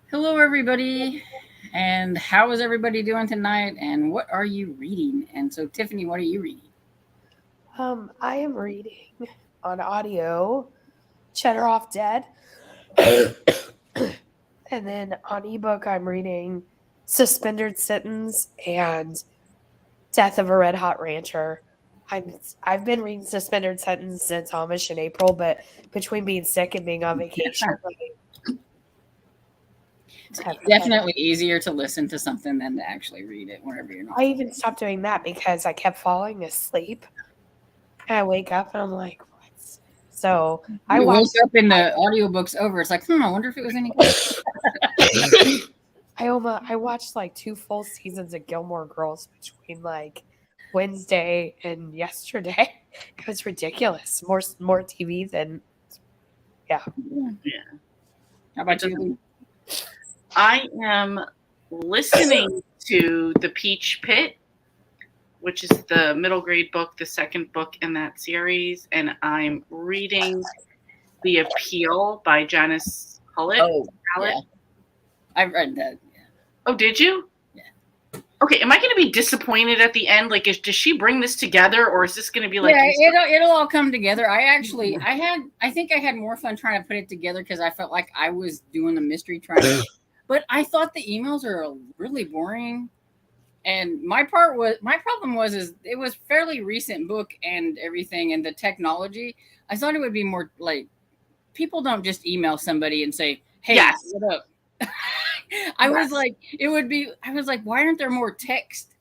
Hello, everybody. And how is everybody doing tonight? And what are you reading? And so, Tiffany, what are you reading? I am reading on audio Cheddar Off Dead. And then on ebook, I'm reading Suspended Sentence and Death of a Red Hot Rancher. I've been reading Suspended Sentence since Amish in April, but between being sick and being on vacation, It's I definitely easier to listen to something than to actually read it whenever you're not feeling even stopped doing that because I kept falling asleep. And I wake up and I'm like, what? So it. I You woke watched up and the audiobook's over. It's like, I wonder if it was any good. I watched like 2 full seasons of Gilmore Girls between like Wednesday and yesterday. It was ridiculous. More TV than yeah. Yeah. Yeah. How about you, Lee? I am listening to The Peach Pit, which is the middle grade book, the second book in that series, and I'm reading The Appeal by Janice Hallett. Oh, yeah. I've read that. Oh, did you? Yeah. Okay, am I going to be disappointed at the end? Like, does she bring this together, or is this going to be like? Yeah, it'll all come together. I think I had more fun trying to put it together because I felt like I was doing the mystery trying. But I thought the emails are really boring. And my problem was is it was fairly recent book and everything and the technology. I thought it would be more like people don't just email somebody and say, "Hey, Yes. what up?" I was like, it would be. I was like, why aren't there more text?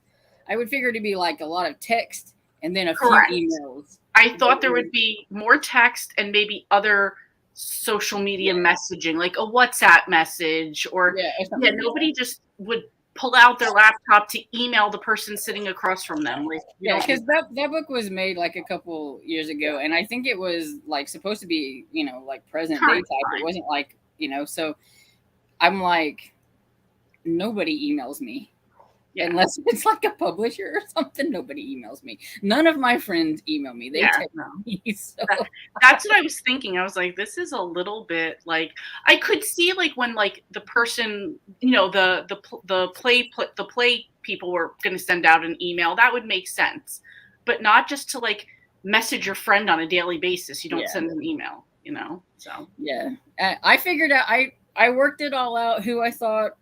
I would figure to be like a lot of text and then a Correct. few emails. I thought there would be more text and maybe other social media messaging, like a WhatsApp message, or nobody just would pull out their laptop to email the person sitting across from them. Like, because that book was made like a couple years ago, and I think it was like supposed to be like present day type. It wasn't like so. I'm like, nobody emails me. Yeah. Unless it's like a publisher or something, nobody emails me. None of my friends email me. They text me. So. That's what I was thinking. I was like, this is a little bit like I could see like when like the person, the play people were going to send out an email. That would make sense, but not just to like message your friend on a daily basis. You don't send an email, So yeah, I figured out. I worked it all out. Who I thought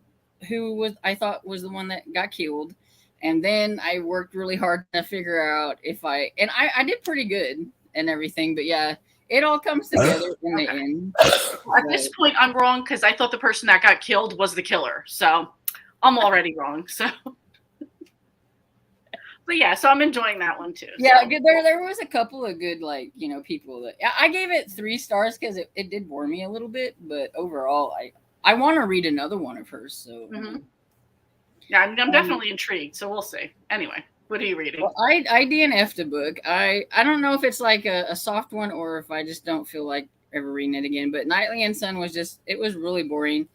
was the one that got killed, and then I worked really hard to figure out if I did pretty good and everything, but yeah, it all comes together in the end. At this point, I'm wrong because I thought the person that got killed was the killer, so I'm already wrong. So, but yeah, so I'm enjoying that one too. Yeah, so. There was a couple of good people that I gave it 3 stars because it did bore me a little bit, but overall I want to read another one of hers. So, yeah, I'm definitely intrigued. So we'll see. Anyway, what are you reading? Well, I DNF'd a book. I don't know if it's like a soft one or if I just don't feel like ever reading it again. But Nightly and Sun it was really boring.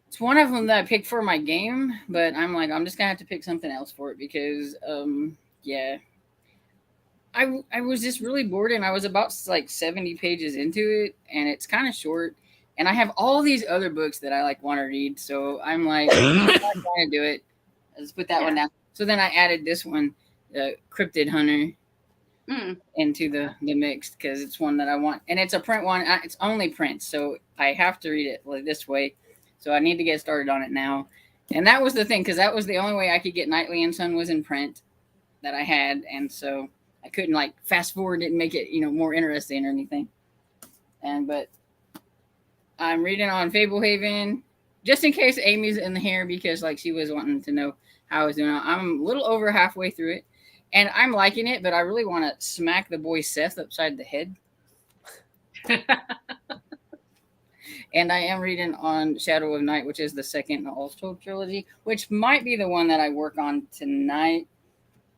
It's one of them that I picked for my game, but I'm like, I'm just gonna have to pick something else for it because, yeah. I was just really bored and I was about like 70 pages into it and it's kind of short. And I have all these other books that I like want to read, so I'm like, I'm not trying to do it. Let's put that one down. So then I added this one, the Cryptid Hunter, into the mix because it's one that I want, and it's a print one. It's only print, so I have to read it like this way. So I need to get started on it now. And that was the thing because that was the only way I could get Nightly and Sun was in print that I had, and so I couldn't like fast forward it and make it more interesting or anything. But I'm reading on Fablehaven, just in case Amy's in here because like she was wanting to know how I was doing. I'm a little over halfway through it, and I'm liking it, but I really want to smack the boy Seth upside the head. And I am reading on Shadow of Night, which is the second in the All Told trilogy, which might be the one that I work on tonight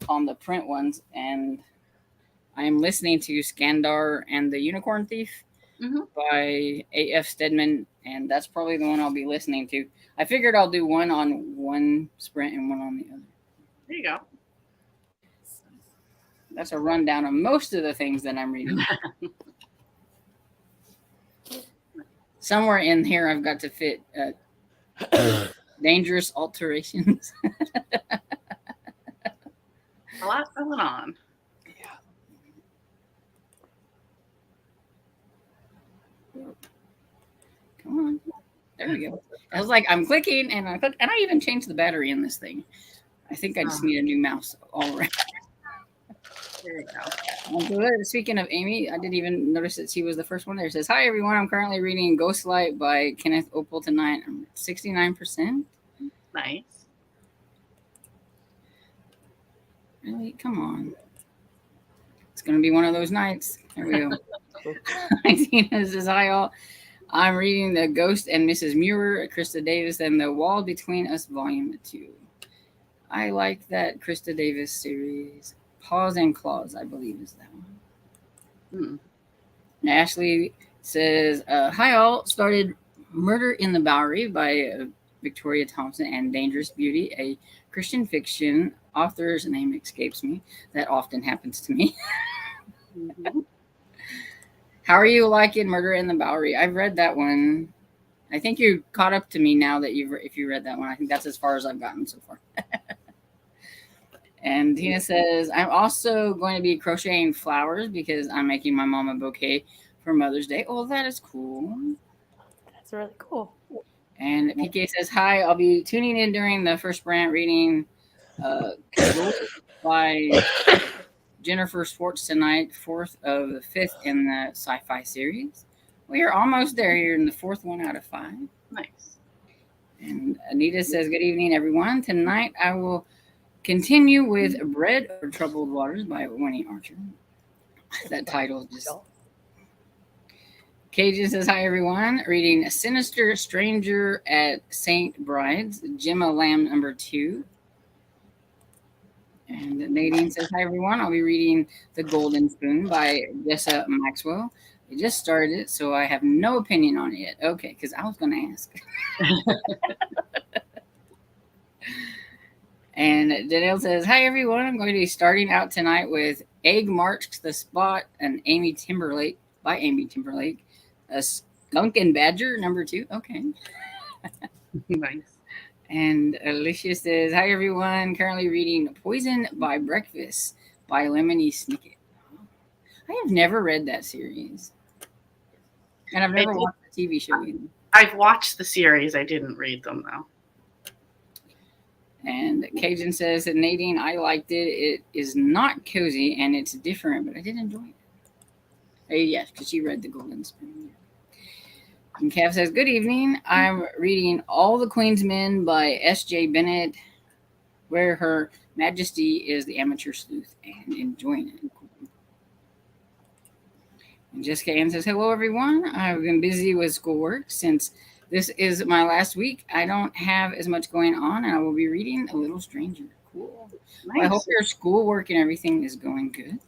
on the print ones. And I am listening to Skandar and the Unicorn Thief. By A.F. Stedman, and that's probably the one I'll be listening to. I figured I'll do one on one sprint and one on the other. There you go. That's a rundown of most of the things that I'm reading. Somewhere in here, I've got to fit Dangerous alterations. A lot going on. Come on. There we go. I was like, I'm clicking and I click, and I even changed the battery in this thing. I think I just need a new mouse all around. There you go. Speaking of Amy, I didn't even notice that she was the first one there. It says, "Hi everyone, I'm currently reading Ghostlight by Kenneth Opel tonight. I'm 69%. Nice. Really? Come on. It's going to be one of those nights. There we go. Tina says, "Hi all. I'm reading The Ghost and Mrs. Muir, Krista Davis, and The Wall Between Us, Volume 2. I like that Krista Davis series. Paws and Claws, I believe, is that one." Ashley says, "Hi all. Started Murder in the Bowery by Victoria Thompson and Dangerous Beauty, a Christian fiction. Author's name escapes me. That often happens to me." How are you liking Murder in the Bowery? I've read that one. I think you caught up to me now that if you read that one. I think that's as far as I've gotten so far. And Tina says, "I'm also going to be crocheting flowers because I'm making my mom a bouquet for Mother's Day." Oh, that is cool. That's really cool. And PK says, "Hi, I'll be tuning in during the first brand reading by Jennifer Schwartz tonight, 4th of the 5th in the sci-fi series. We are almost there. You're in the 4th one out of 5. Nice. And Anita says, "Good evening, everyone. Tonight I will continue with Bread or Troubled Waters by Winnie Archer." That title just... Cajun says, "Hi, everyone. Reading Sinister Stranger at St. Bride's, Gemma Lamb number 2. And Nadine says, "Hi, everyone. I'll be reading The Golden Spoon by Jessa Maxwell. I just started it, so I have no opinion on it yet." Okay, because I was going to ask. And Danielle says, "Hi, everyone. I'm going to be starting out tonight with Egg Marks the Spot and Amy Timberlake by Amy Timberlake. A Skunk and Badger number 2. Okay." Nice. And Alicia says, "Hi, everyone. Currently reading Poison by Breakfast by Lemony Snicket." I have never read that series. And I've never watched the TV show either. I've watched the series. I didn't read them, though. And Cajun says that Nadine, I liked it. It is not cozy and it's different, but I did enjoy it. Yes, because she read The Golden Spoon. And Cav says, "Good evening. I'm reading All the Queen's Men by S.J. Bennett, where Her Majesty is the Amateur Sleuth, and enjoying it." And Jessica Ann says, "Hello, everyone. I've been busy with schoolwork since this is my last week. I don't have as much going on, and I will be reading A Little Stranger." Cool. Nice. Well, I hope your schoolwork and everything is going good.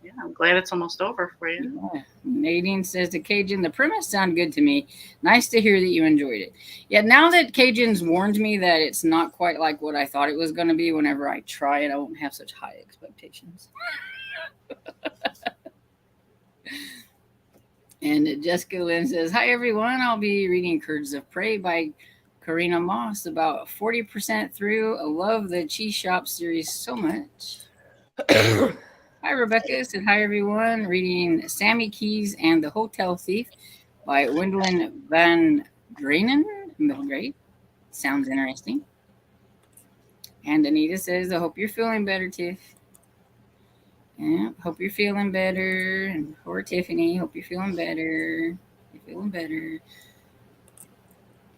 Yeah, I'm glad it's almost over for you. Yeah. Nadine says to Cajun, "The premise sounded good to me. Nice to hear that you enjoyed it." Yeah, now that Cajun's warned me that it's not quite like what I thought it was going to be, whenever I try it, I won't have such high expectations. And Jessica Lynn says, "Hi, everyone. I'll be reading Curds of Prey by Karina Moss, about 40% through. I love the Cheese Shop series so much." Hi, Rebecca said, "Hi, everyone. Reading Sammy Keys and the Hotel Thief by Wendlin Van Drenen. Great. Sounds interesting." And Anita says, "I hope you're feeling better, Tiff." Yeah, hope you're feeling better. And poor Tiffany, hope you're feeling better. You're feeling better.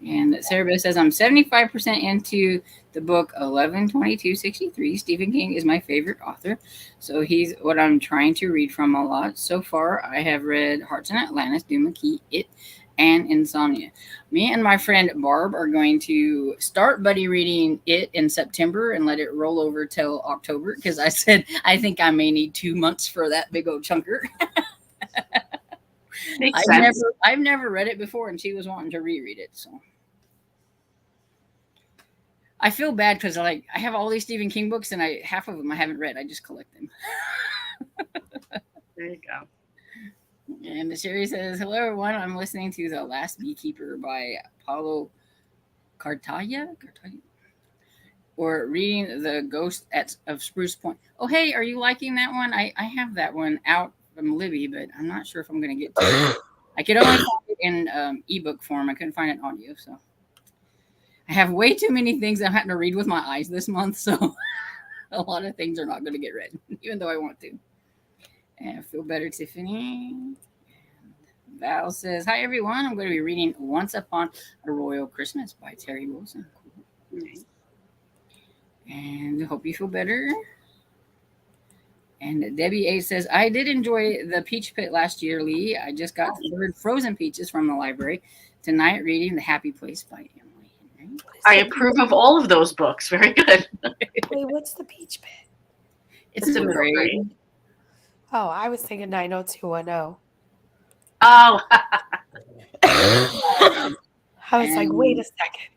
And Sarah Beth says, "I'm 75% into the book 11/22/63. Stephen King is my favorite author, so he's what I'm trying to read from a lot. So far, I have read Hearts in Atlantis, Doom McKee, It, and Insomnia." Me and my friend Barb are going to start buddy reading It in September and let it roll over till October, because I said I think I may need 2 months for that big old chunker. Makes sense. I've never read it before, and she was wanting to reread it, so I feel bad because I have all these Stephen King books, and half of them I haven't read. I just collect them. There you go. And the series says, "Hello, everyone. I'm listening to The Last Beekeeper by Paulo Cartaya, or reading The Ghost of Spruce Point. Oh, hey, are you liking that one? I have that one out from Libby, but I'm not sure if I'm going to get to it. I could only find it in ebook form. I couldn't find it in audio, so I have way too many things I'm having to read with my eyes this month, so a lot of things are not going to get read, even though I want to. And feel better, Tiffany. Val says, hi, everyone. I'm going to be reading Once Upon a Royal Christmas by Terry Wilson. Cool. Nice. And hope you feel better. And Debbie A says, I did enjoy the Peach Pit last year, Lee. I just got the third frozen peaches from the library. Tonight, reading The Happy Place by Emily Henry. I approve of all of those books. Very good. Wait, what's the Peach Pit? It's a middle grade. Oh, I was thinking 90210. Oh. I was like, wait a second.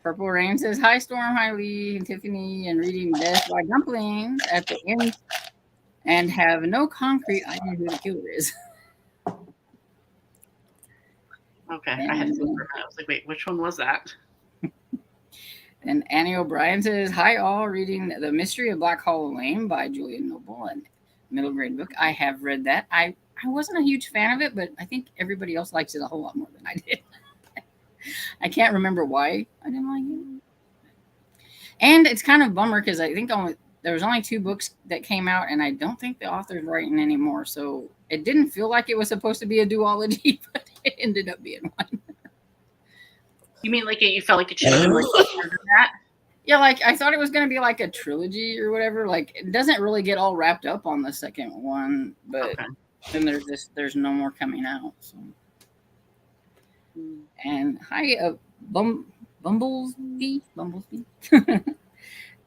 Purple Rain says, hi, Storm, hi, Lee, and Tiffany, and reading Death by Dumplings at the end and have no concrete idea who the killer is. Okay, I had to think for a minute. I was like, wait, which one was that? And Annie O'Brien says, hi, all, reading The Mystery of Black Hollow Lane by Julian Noble, a middle grade book. I have read that. I wasn't a huge fan of it, but I think everybody else likes it a whole lot more than I did. I can't remember why I didn't like it. And it's kind of a bummer because I think there was only 2 books that came out, and I don't think the author's writing anymore. So it didn't feel like it was supposed to be a duology, but it ended up being one. You mean like you felt like it should have been like longer than that? Yeah, like I thought it was going to be like a trilogy or whatever. Like it doesn't really get all wrapped up on the second one, but then there's no more coming out. So. And hi, Bumblebee.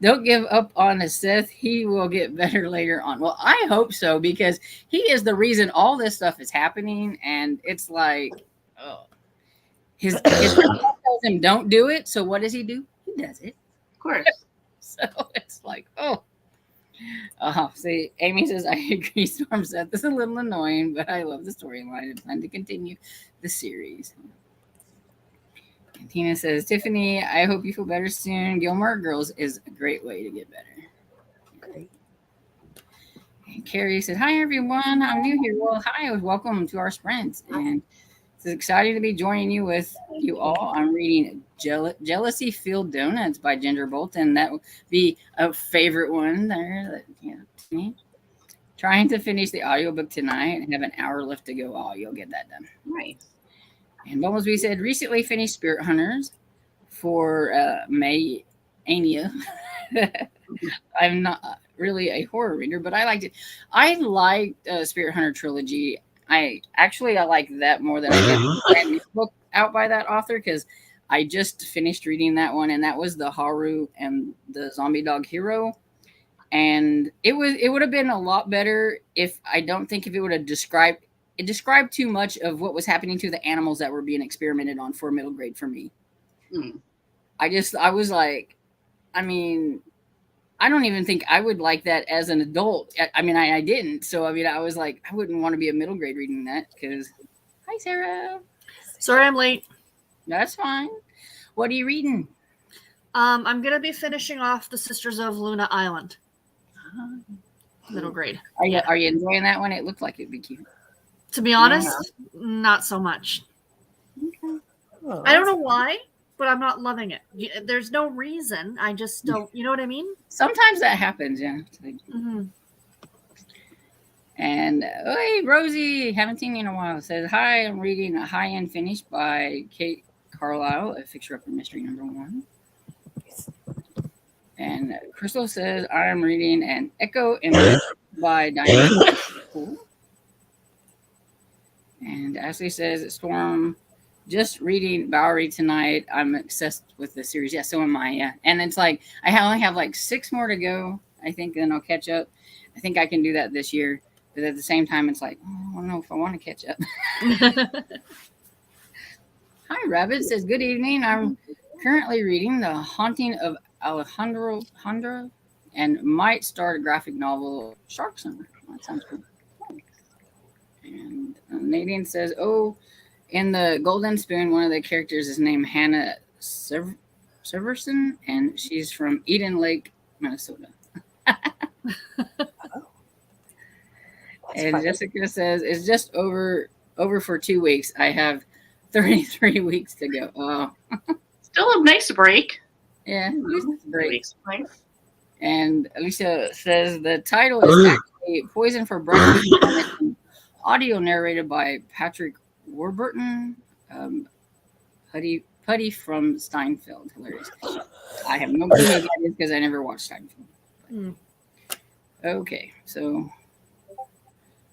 Don't give up on Seth. He will get better later on. Well, I hope so, because he is the reason all this stuff is happening. And it's like, oh, his friend tells him don't do it. So what does he do? He does it. Of course. So it's like, oh. See, Amy says, I agree, Storm Seth. This is a little annoying, but I love the storyline and plan to continue the series. And Tina says, Tiffany, I hope you feel better soon. Gilmore Girls is a great way to get better. Great. And Carrie says, hi, everyone. I'm new here. Well, hi. Welcome to our sprint. And it's exciting to be joining you with you all. I'm reading Jealousy Filled Donuts by Ginger Bolton. That would be a favorite one there. To me. Trying to finish the audiobook tonight and have an hour left to go. Oh, you'll get that done. Right. And Bumblebee said, recently finished Spirit Hunters for May Ania. I'm not really a horror reader, but I liked it. I liked Spirit Hunter trilogy. I like that more than I did the brand new book out by that author, because I just finished reading that one, and that was the Haru and the Zombie Dog Hero. And it would have been a lot better if it would have described too much of what was happening to the animals that were being experimented on for middle grade for me. I was like, I mean, I don't even think I would like that as an adult. I mean, I didn't. So, I mean, I was like, I wouldn't want to be a middle grade reading that because, hi, Sarah. Sorry I'm late. That's fine. What are you reading? I'm going to be finishing off The Sisters of Luna Island. Middle grade. Are you enjoying that one? It looked like it'd be cute. To be honest, not so much. Okay. Oh, I don't know why, but I'm not loving it. There's no reason. I just don't. You know what I mean? Sometimes that happens, yeah. Mm-hmm. And hey, Rosie, haven't seen you in a while. Says, hi, I'm reading A High-End Finish by Kate Carlisle, a fixer-upper mystery #1. And Crystal says, I'm reading An Echo Image by Diane. Cool. And Ashley says, Storm, just reading Bowery tonight. I'm obsessed with the series. Yeah, so am I. Yeah. And it's like, I only have like 6 more to go, I think, then I'll catch up. I think I can do that this year. But at the same time, it's like, I don't know if I want to catch up. Hi, Rabbit says, good evening. I'm currently reading The Haunting of Alejandro and might start a graphic novel, Shark Summer. That sounds cool. And Nadine says, in the Golden Spoon, one of the characters is named Hannah Severson, and she's from Eden Lake, Minnesota. That's And funny. Jessica says it's just over for 2 weeks. I have 33 weeks to go. Oh, Still a nice break. yeah, at least it's a break. Weeks, nice. And Alicia says the title is actually Poison for Breakfast, and it's an audio narrated by Patrick Warburton, Putty from Steinfeld. Hilarious. I have no clue who that is because I never watched Steinfeld. Hmm. Okay, so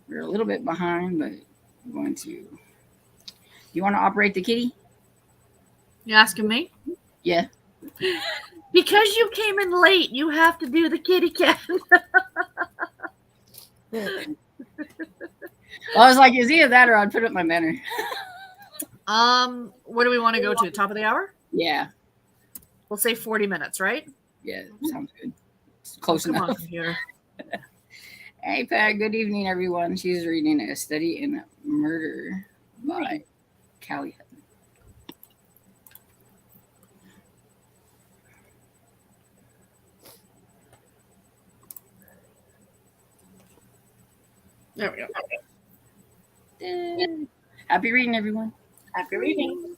we're a little bit behind, but I'm going to. You want to operate the kitty? You asking me? Yeah. Because you came in late, you have to do the kitty cat. Well, I was like, it's either that or I'd put up my banner. Where do we want to go to? Top of the hour? Yeah. We'll say 40 minutes, right? Yeah, sounds good. It's close Come enough. on, computer. Hey, Pat. Good evening, everyone. She's reading A Study in Murder by Callie Hutton. There we go. Happy reading, everyone. Happy reading.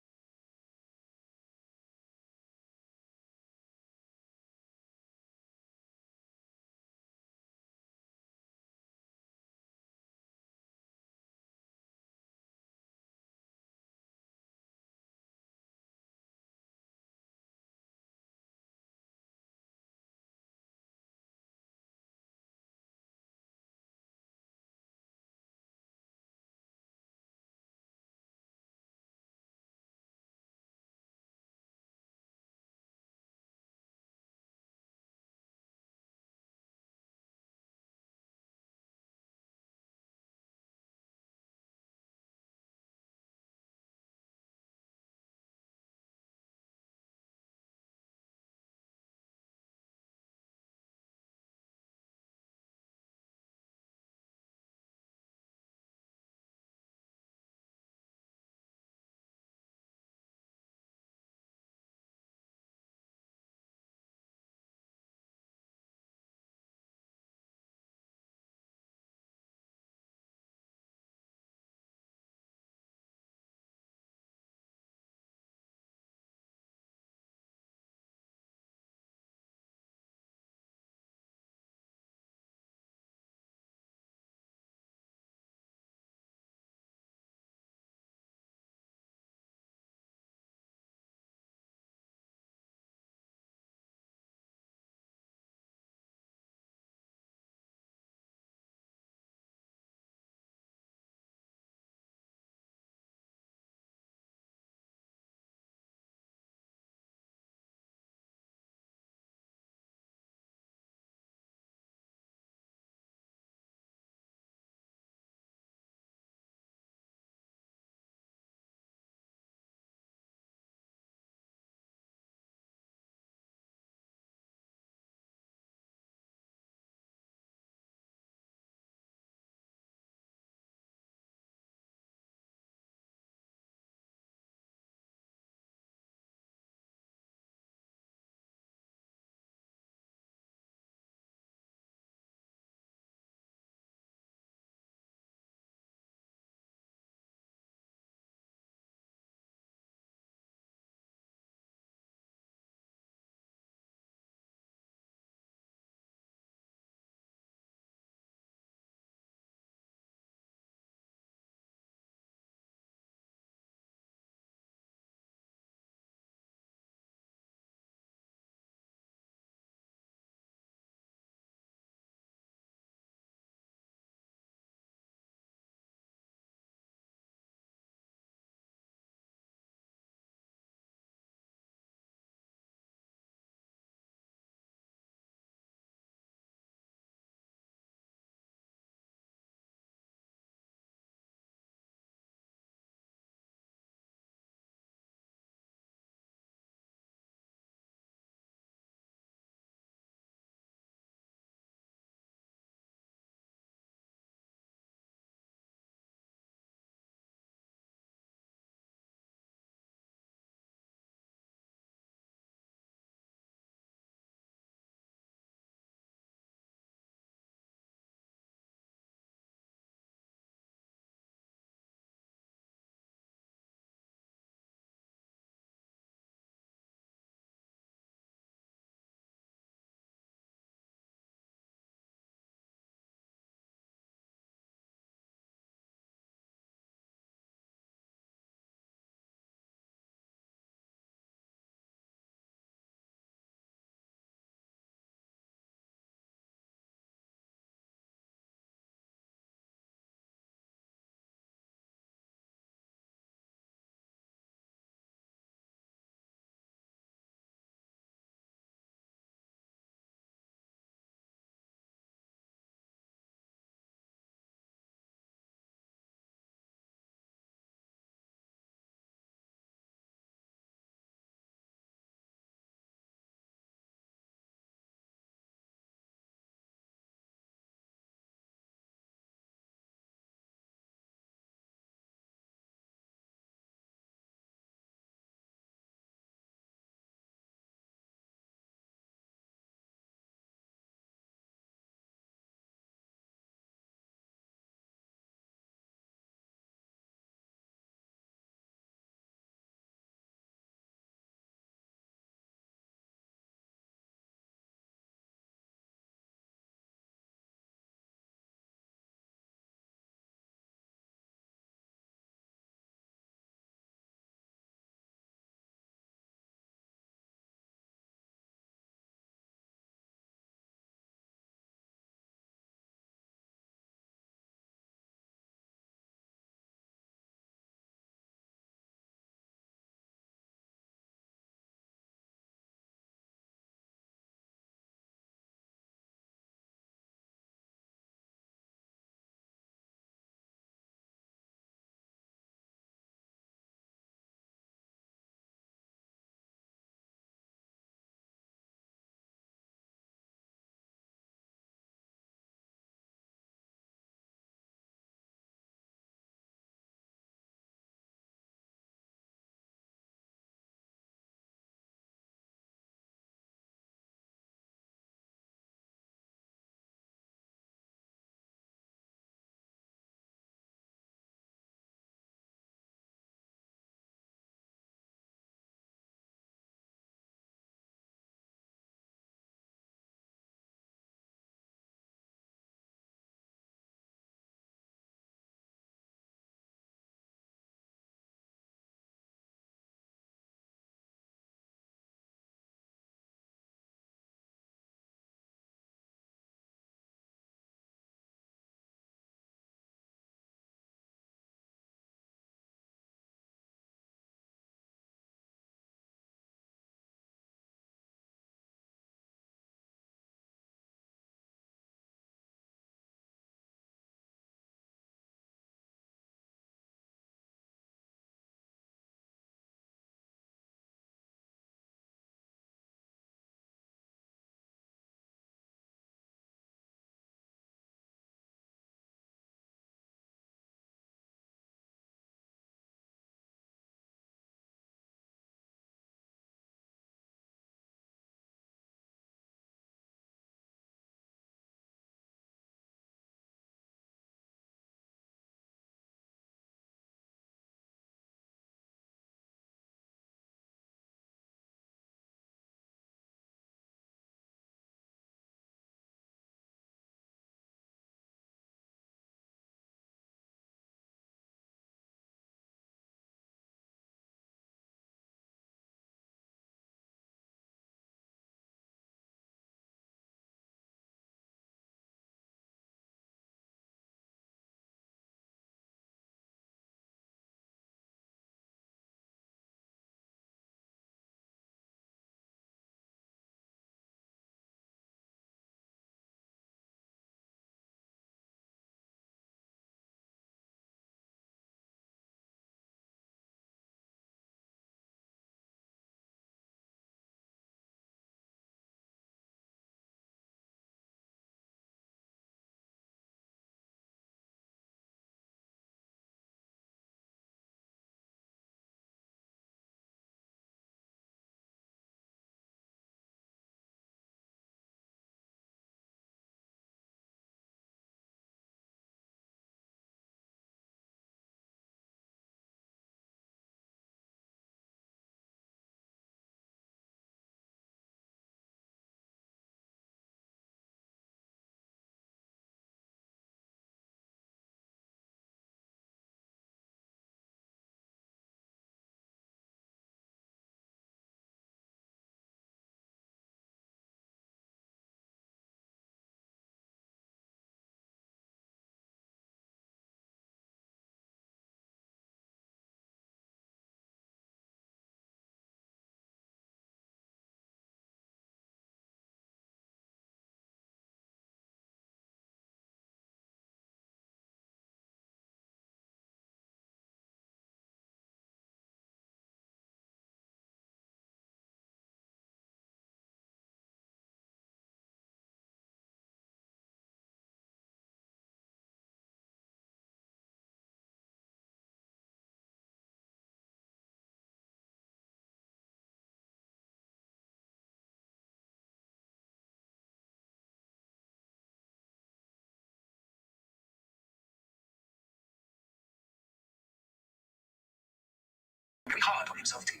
very hard on himself too.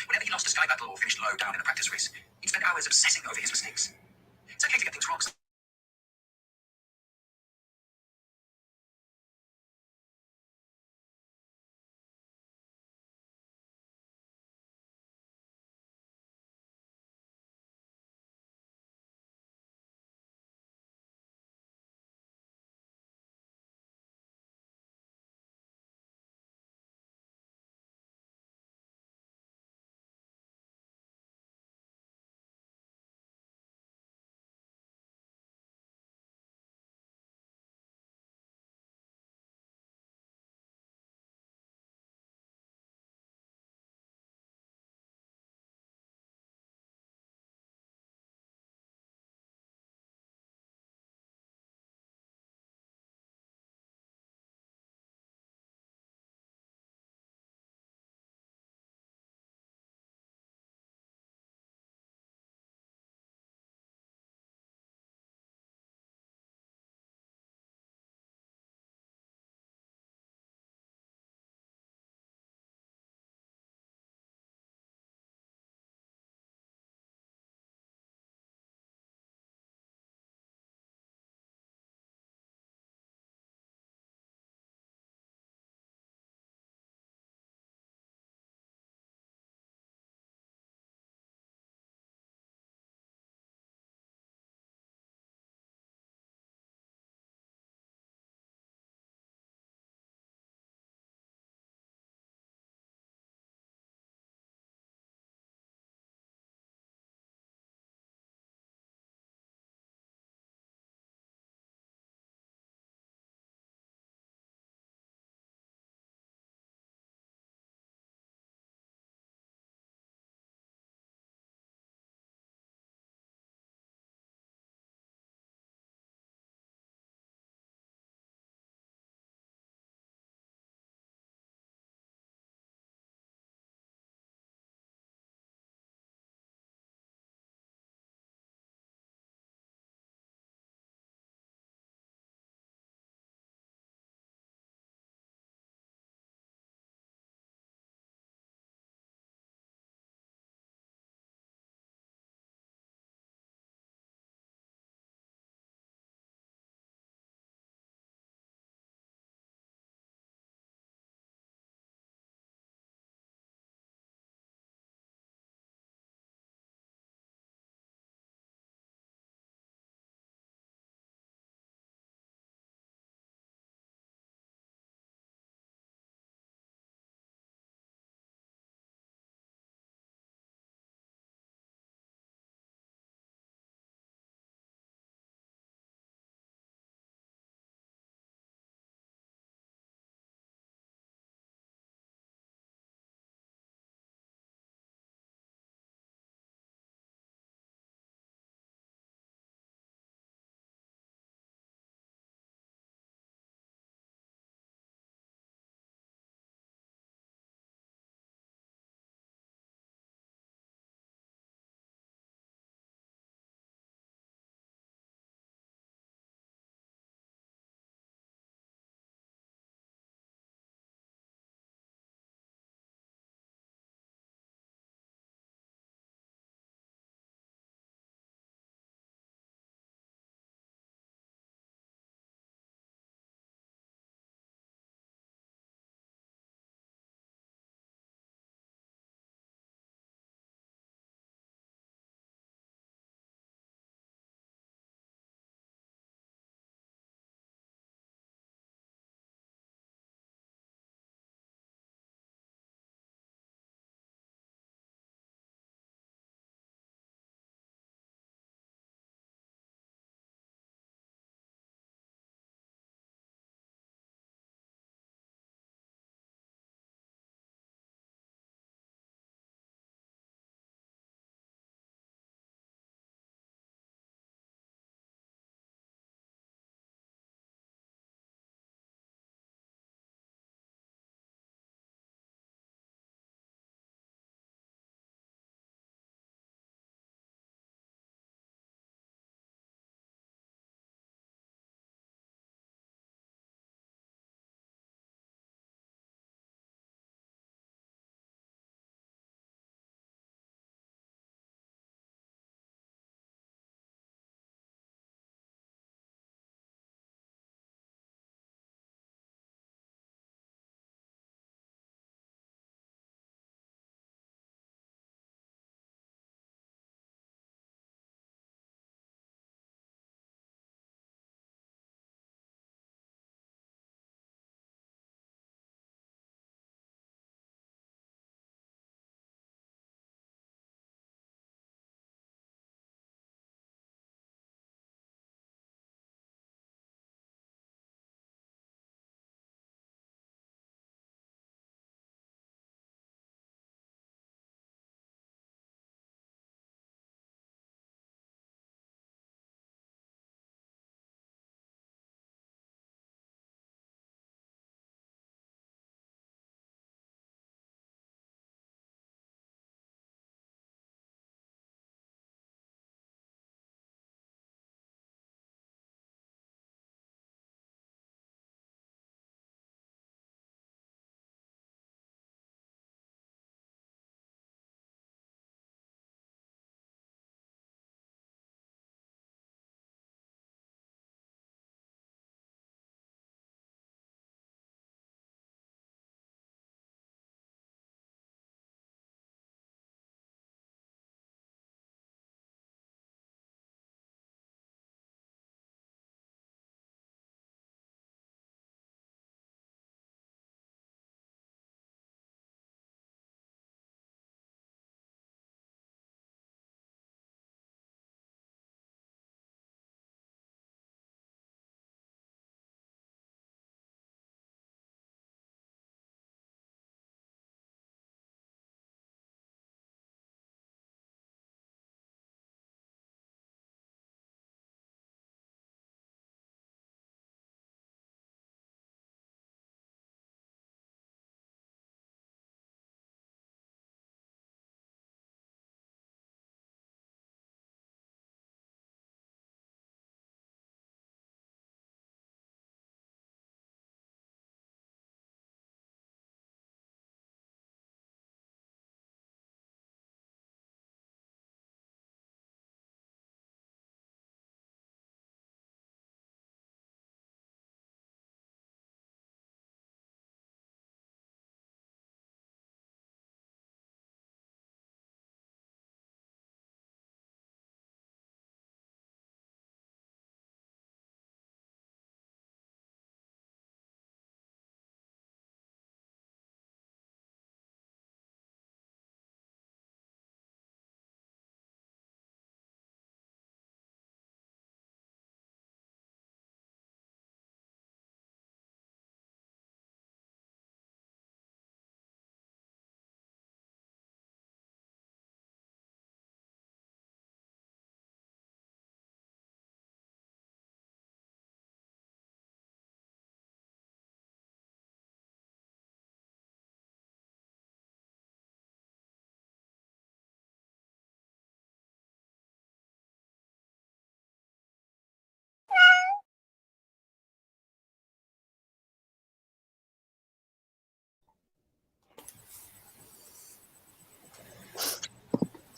Whenever he lost a sky battle or finished low down in a practice race, he'd spend hours obsessing over his mistakes. It's okay to get things wrong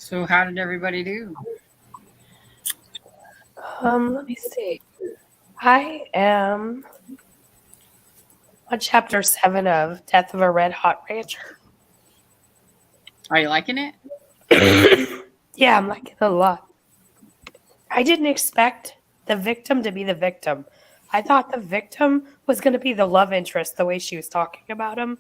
So how did everybody do? Let me see. I am on chapter 7 of Death of a Red Hot Rancher. Are you liking it? Yeah, I'm liking it a lot. I didn't expect the victim to be the victim. I thought the victim was going to be the love interest, the way she was talking about him.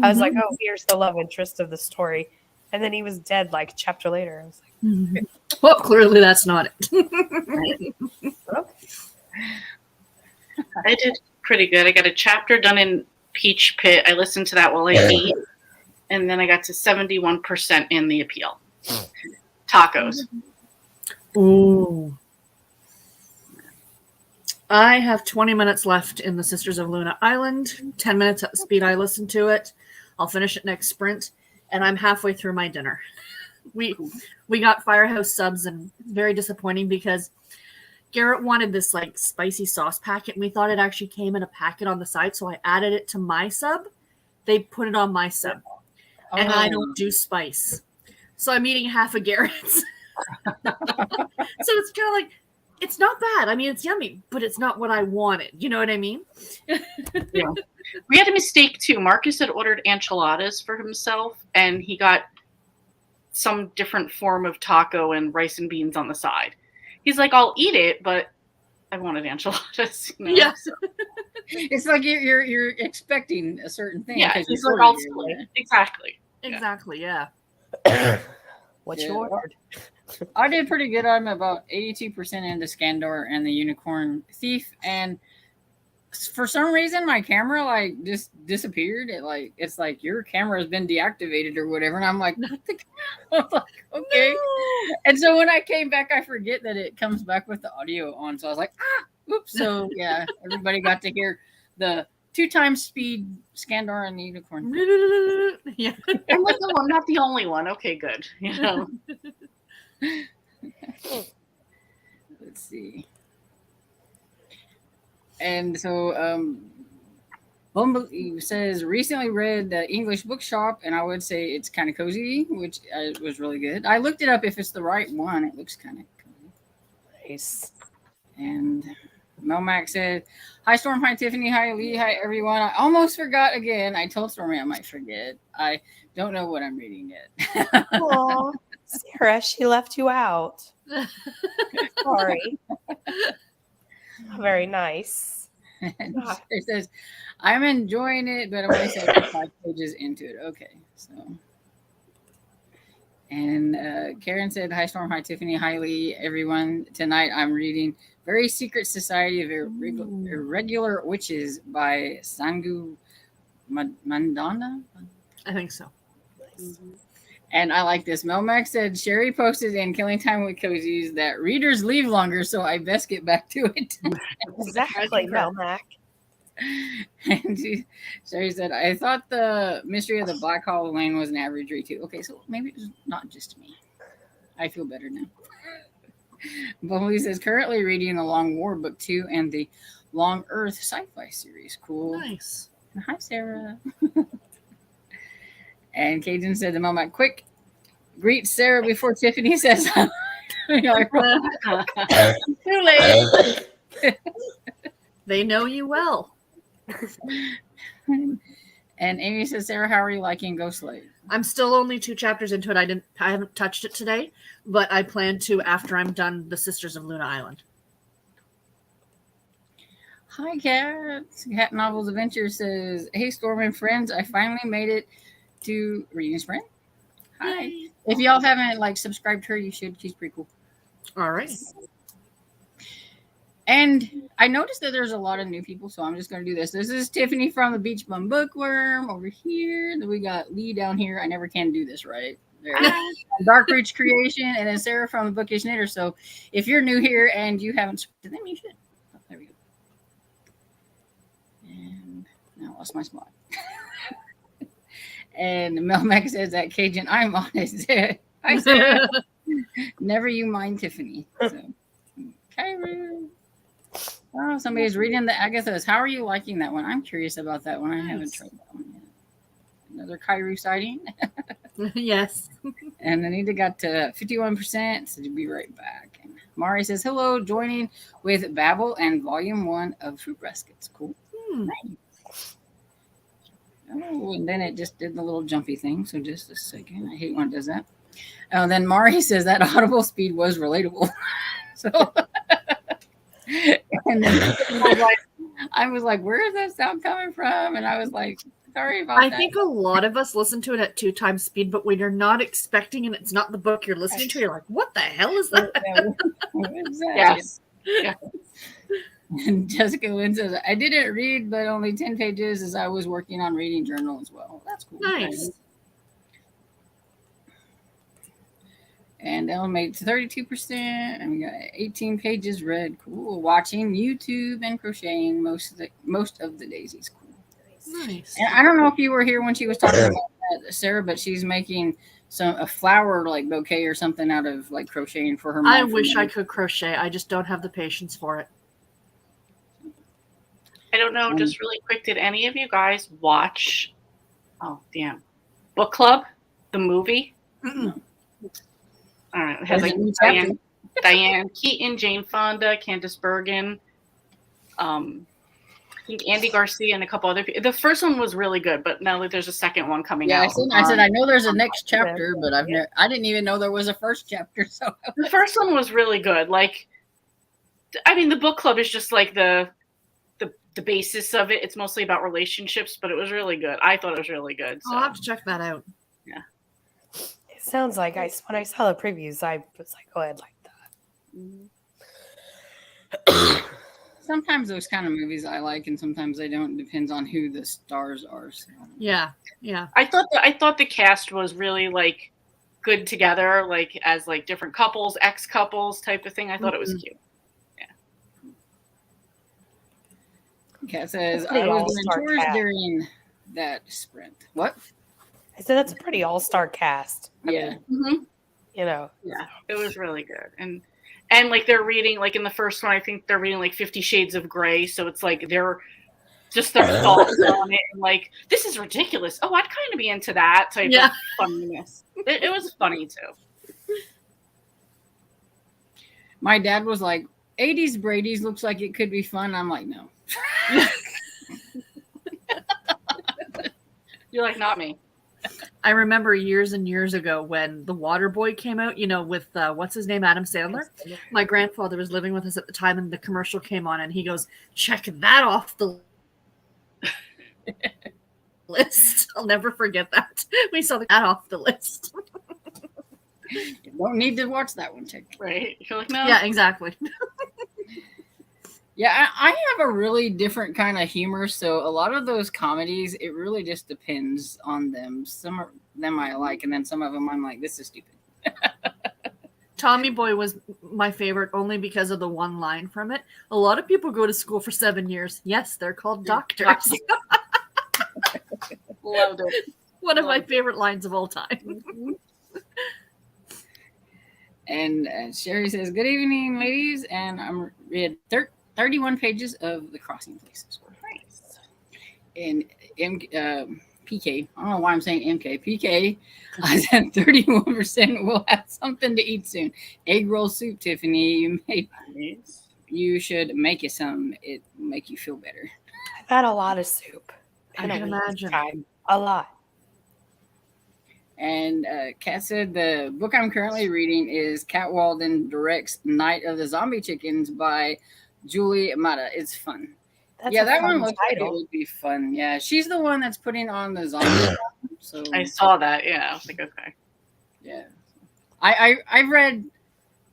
I was like, oh, here's the love interest of the story. And then he was dead like a chapter later. I was like, Well, clearly that's not it. I did pretty good. I got a chapter done in Peach Pit. I listened to that while I eat. And then I got to 71% in the appeal. Tacos. Ooh. I have 20 minutes left in the Sisters of Luna Island. 10 minutes at the speed I listen to it. I'll finish it next sprint. And I'm halfway through my dinner. We got Firehouse subs, and very disappointing because Garrett wanted this like spicy sauce packet, and we thought it actually came in a packet on the side, so I added it to my sub. They put it on my sub, and I don't do spice, so I'm eating half of Garrett's. So it's kind of like, it's not bad. I mean, it's yummy, but it's not what I wanted. You know what I mean? Yeah. We had a mistake too. Marcus had ordered enchiladas for himself, and he got some different form of taco and rice and beans on the side. He's like, I'll eat it, but I wanted enchiladas. You know? Yeah. It's like you're expecting a certain thing. Yeah, 'cause he's you like, I'll ordered it, split. yeah. Exactly. Exactly, yeah. what Yeah. you ordered? I did pretty good. I'm about 82% into Scandor and the Unicorn Thief, and for some reason my camera like just disappeared. It's like your camera has been deactivated or whatever, and I'm like, what the? I'm like, okay. No. And so when I came back, I forget that it comes back with the audio on. So I was like, oops. So yeah, everybody got to hear the 2 times speed Scandor and the Unicorn Thief. Yeah. I'm like, no, I'm not the only one. Okay, good. You know. Let's see. And so Bumblebee says recently read the English Bookshop, and I would say it's kind of cozy, which was really good. I looked it up. If it's the right one, it looks kind of cozy. Nice. And Melmac said, "Hi Storm, hi Tiffany, hi Lee, hi everyone. I almost forgot again. I told Stormy I might forget. I don't know what I'm reading yet." Aw, Sarah, she left you out. Sorry. Very nice. And it says, "I'm enjoying it, but I'm only 75 pages into it." Okay, so. And Karen said, "Hi Storm, hi Tiffany, hi Lee, everyone. Tonight I'm reading Very Secret Society of Irregular Witches by Sangu Mandana." I think so. And I like this. Melmac said, "Sherry posted in Killing Time with Cozies that readers leave longer, so I best get back to it." Exactly, Melmac. And Sherry said, "I thought the Mystery of the Black Hollow Lane was an average read too." Okay, so maybe it's not just me. I feel better now. Bumblebee says, "Currently reading The Long War Book 2 and the Long Earth sci-fi series." Cool. Nice. Hi, Sarah. And Cajun said to Mama, "Quick, greet Sarah before Tiffany says." Too late. They know you well. And Amy says, "Sarah, how are you liking Ghostlight?" I'm still only 2 chapters into it. I haven't touched it today, but I plan to after I'm done the Sisters of Luna Island. Hi, Cat. Cat Novels Adventure says, "Hey, Storm and friends, I finally made it to Reading Sprint." Hi. Yay. If y'all haven't subscribed to her, you should. She's pretty cool. All right. And I noticed that there's a lot of new people, so I'm just going to do this. This is Tiffany from the Beach Bum Bookworm over here. Then we got Lee down here. I never can do this right. There. Dark Roots Creation, and then Sarah from the Bookish Knitter. So if you're new here and you haven't subscribed to them, you should. Oh, there we go. And now I lost my spot. And Melmac says that Cajun, I'm on it. Hi, Sarah. Never you mind, Tiffany. So, Kyra. Oh, somebody's reading the Agathas. How are you liking that one? I'm curious about that one. I haven't tried that one yet. Another Kairu sighting. Yes. And Anita got to 51%, so to be right back. And Mari says, hello, joining with Babel and Volume 1 of Fruit Baskets. Cool. Nice. Oh, and then it just did the little jumpy thing. So just a second. I hate when it does that. Oh, then Mari says that audible speed was relatable. So, and then I was like, where is that sound coming from? And I was like, sorry about that. I think a lot of us listen to it at 2 times speed, but when you're not expecting and it's not the book you're listening to, you're like, what the hell is that? What is that? Yes. Yeah. And Jessica Lynn says, I didn't read, but only 10 pages as I was working on reading journal as well. That's cool. Nice. And Ellen made 32%, and we got 18 pages read. Cool. Watching YouTube and crocheting most of the daisies. Cool. Nice. And I don't know if you were here when she was talking about that, Sarah, but she's making a flower like bouquet or something out of like crocheting for her mom. I wish I could crochet. I just don't have the patience for it. I don't know, just really quick, did any of you guys watch Book Club, the movie? Mm-mm. All right, it has like Diane Keaton, Jane Fonda, Candice Bergen, I think Andy Garcia, and a couple other people. The first one was really good, but now that there's a second one coming out. I said I know there's a next chapter, but I didn't even know there was a first chapter. So the first one was really good. Like, I mean, the book club is just like the basis of it. It's mostly about relationships, but it was really good. I thought it was really good. So. I'll have to check that out. Yeah. It sounds like when I saw the previews, I was like, oh, I'd like that. Sometimes those kind of movies I like, and sometimes I don't. It depends on who the stars are. So. Yeah. I thought the cast was really like good together, like as like different couples, ex couples type of thing. I thought it was cute. Kat says, I was doing chores during that sprint. What? I said that's a pretty all-star cast. Yeah. You know. Yeah, it was really good. And like they're reading, like in the first one, I think they're reading like 50 Shades of Grey. So it's like they're just their thoughts on it. And like, this is ridiculous. Oh, I'd kind of be into that type of funniness. It was funny too. My dad was like, 80s Brady's looks like it could be fun. I'm like, no. You're like, not me. I remember years and years ago when The Waterboy came out, with what's his name, Adam Sandler. My grandfather was living with us at the time, and the commercial came on, and he goes, "Check that off the list." I'll never forget that. We saw that off the list. You don't need to watch that one, check. Right? You're like, no. Yeah, exactly. Yeah, I have a really different kind of humor, so a lot of those comedies, it really just depends on them. Some of them I like, and then some of them I'm like, this is stupid. Tommy Boy was my favorite only because of the one line from it. A lot of people go to school for 7 years. Yes, they're called doctors. Loved it. One of my favorite lines of all time. And Sherry says, good evening, ladies, and I'm read 31 pages of The Crossing Places. Nice. And PK, I don't know why I'm saying MK. PK, I said 31% will have something to eat soon. Egg roll soup, Tiffany. You should make it some. It will make you feel better. I've had a lot of soup. I can imagine. A lot. And Kat said the book I'm currently reading is Kat Walden directs Night of the Zombie Chickens by Julie Mata. It's fun. That one looks like it would be fun. Yeah, she's the one that's putting on the zombie. So I saw that. Yeah, I was like, okay. Yeah, I've read.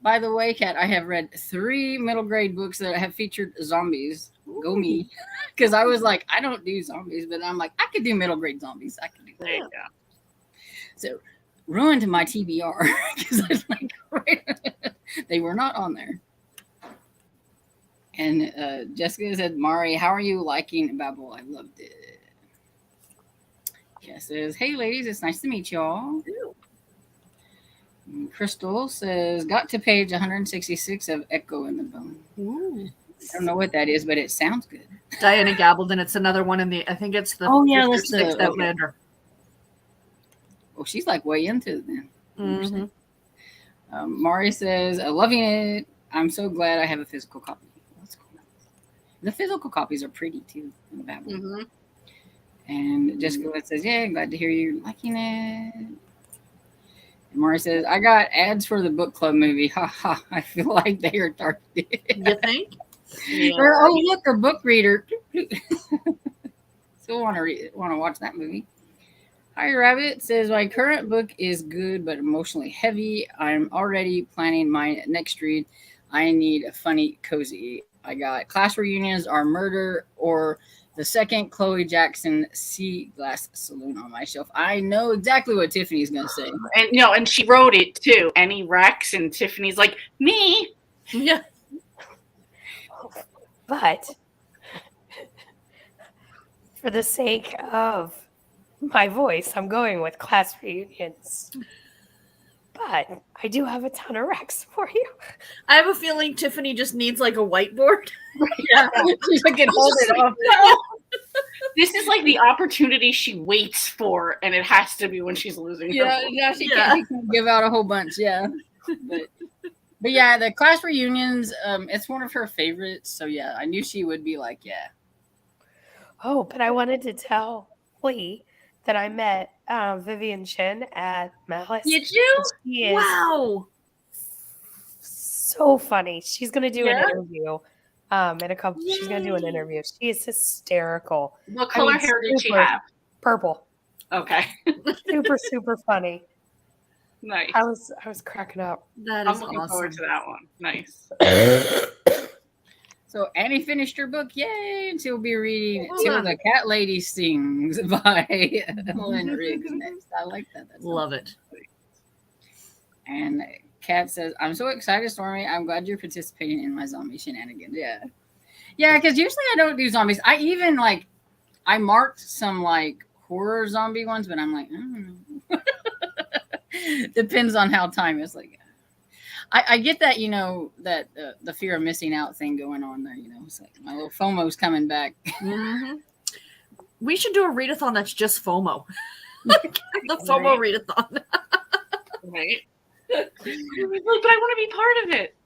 By the way, Kat, I have read 3 middle grade books that have featured zombies. Ooh. Go me, because I was like, I don't do zombies, but I'm like, I could do middle grade zombies. I could do that. There you go. So ruined my TBR because I was like, they were not on there. And Jessica said, Mari, how are you liking Babel? I loved it. Jess says, hey, ladies, it's nice to meet y'all. Crystal says, got to page 166 of Echo in the Bone. Ooh. I don't know what that is, but it sounds good. Diana Gabaldon. It's another one in the, I think it's the let's Outlander. Oh, she's like way into it then. Mhm. Mari says, loving it. I'm so glad I have a physical copy. That's cool. The physical copies are pretty too. In the Babel. Mm-hmm. And Jessica says, yeah, glad to hear you liking it. And Mari says, I got ads for the book club movie. Ha ha. I feel like they are targeted. You think? Yeah. Oh, look, a book reader. Still want to watch that movie. Hi Rabbit says my current book is good but emotionally heavy. I'm already planning my next read. I need a funny cozy. I got Class Reunions Are Murder or the second Chloe Jackson Sea Glass Saloon on my shelf. I know exactly what Tiffany's gonna say. And and she wrote it too. Annie Rex, and Tiffany's like, me. Yeah. But for the sake of my voice, I'm going with Class Reunions. But I do have a ton of Rex for you. I have a feeling Tiffany just needs like a whiteboard. Yeah, she can hold it up. No. This is like the opportunity she waits for, and it has to be when she's losing her Yeah, voice. yeah, she can give out a whole bunch. Yeah, but yeah, the Class Reunions. It's one of her favorites. So yeah, I knew she would be like, yeah. Oh, but I wanted to tell Lee that I met Vivian Chin at Malice. Did you? She is Wow. so funny. She's going to do an Yeah? interview. In a couple, she's going to do an interview. She is hysterical. What color hair did she super have? Purple. Okay. Super, super funny. Nice. I was cracking up. That I'm is looking forward to awesome. that one. Nice. So Annie finished her book, yay! And she'll be reading Hold Till on. the Cat Lady Sings by Ellen Riggs next. I like that. That's Love it. And Kat says, I'm so excited, Stormy. I'm glad you're participating in my zombie shenanigans. Yeah. Yeah, because usually I don't do zombies. I even I marked some horror zombie ones, but I'm like, I don't know. Depends on how time is. I get that, that the fear of missing out thing going on there, It's like my little FOMO's coming back. Mhm. We should do a readathon that's just FOMO. The FOMO readathon. Right. But I want to be part of it.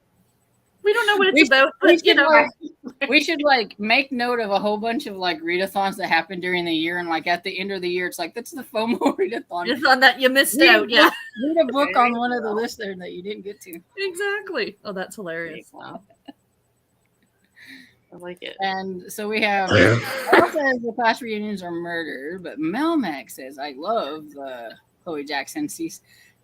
We don't know what it's about, but We should make note of a whole bunch of readathons that happen during the year, and at the end of the year, it's that's the FOMO readathon. readathon that you missed out. Yeah, read a book on one of the lists there that you didn't get to. exactly. Oh, that's hilarious. Wow. I like it. And so we have Mel says the Class Reunions Are Murder, but Melmac says I love the Chloe Jackson Sea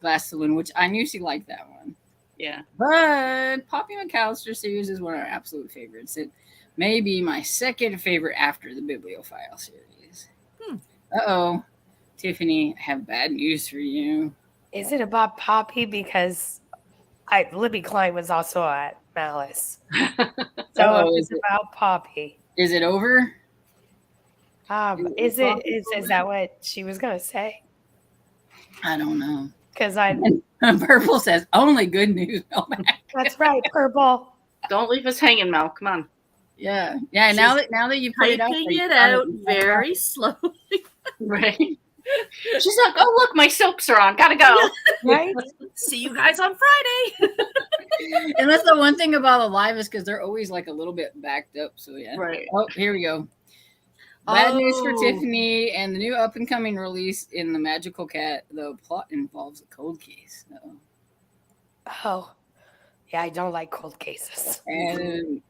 Glass Saloon, which I knew she liked that one. Yeah. But Poppy McAllister series is one of our absolute favorites. It may be my second favorite after the Bibliophile series. Uh-oh. Tiffany, I have bad news for you. Is it about Poppy? Because Libby Klein was also at Malice. So it's about Poppy. Is it over? Is that what she was gonna say? I don't know. Because Purple says only good news. that's right, Purple. Don't leave us hanging, Mel. Come on. Yeah. Now that you put it out, Typing it out very slowly. Right. She's like, oh look, my soaps are on. Gotta go. Right? See you guys on Friday. And that's the one thing about a live is because they're always a little bit backed up. So yeah. Right. Oh, here we go. Bad news for Tiffany and the new up and coming release in The Magical Cat. The plot involves a cold case. Oh, yeah, I don't like cold cases. And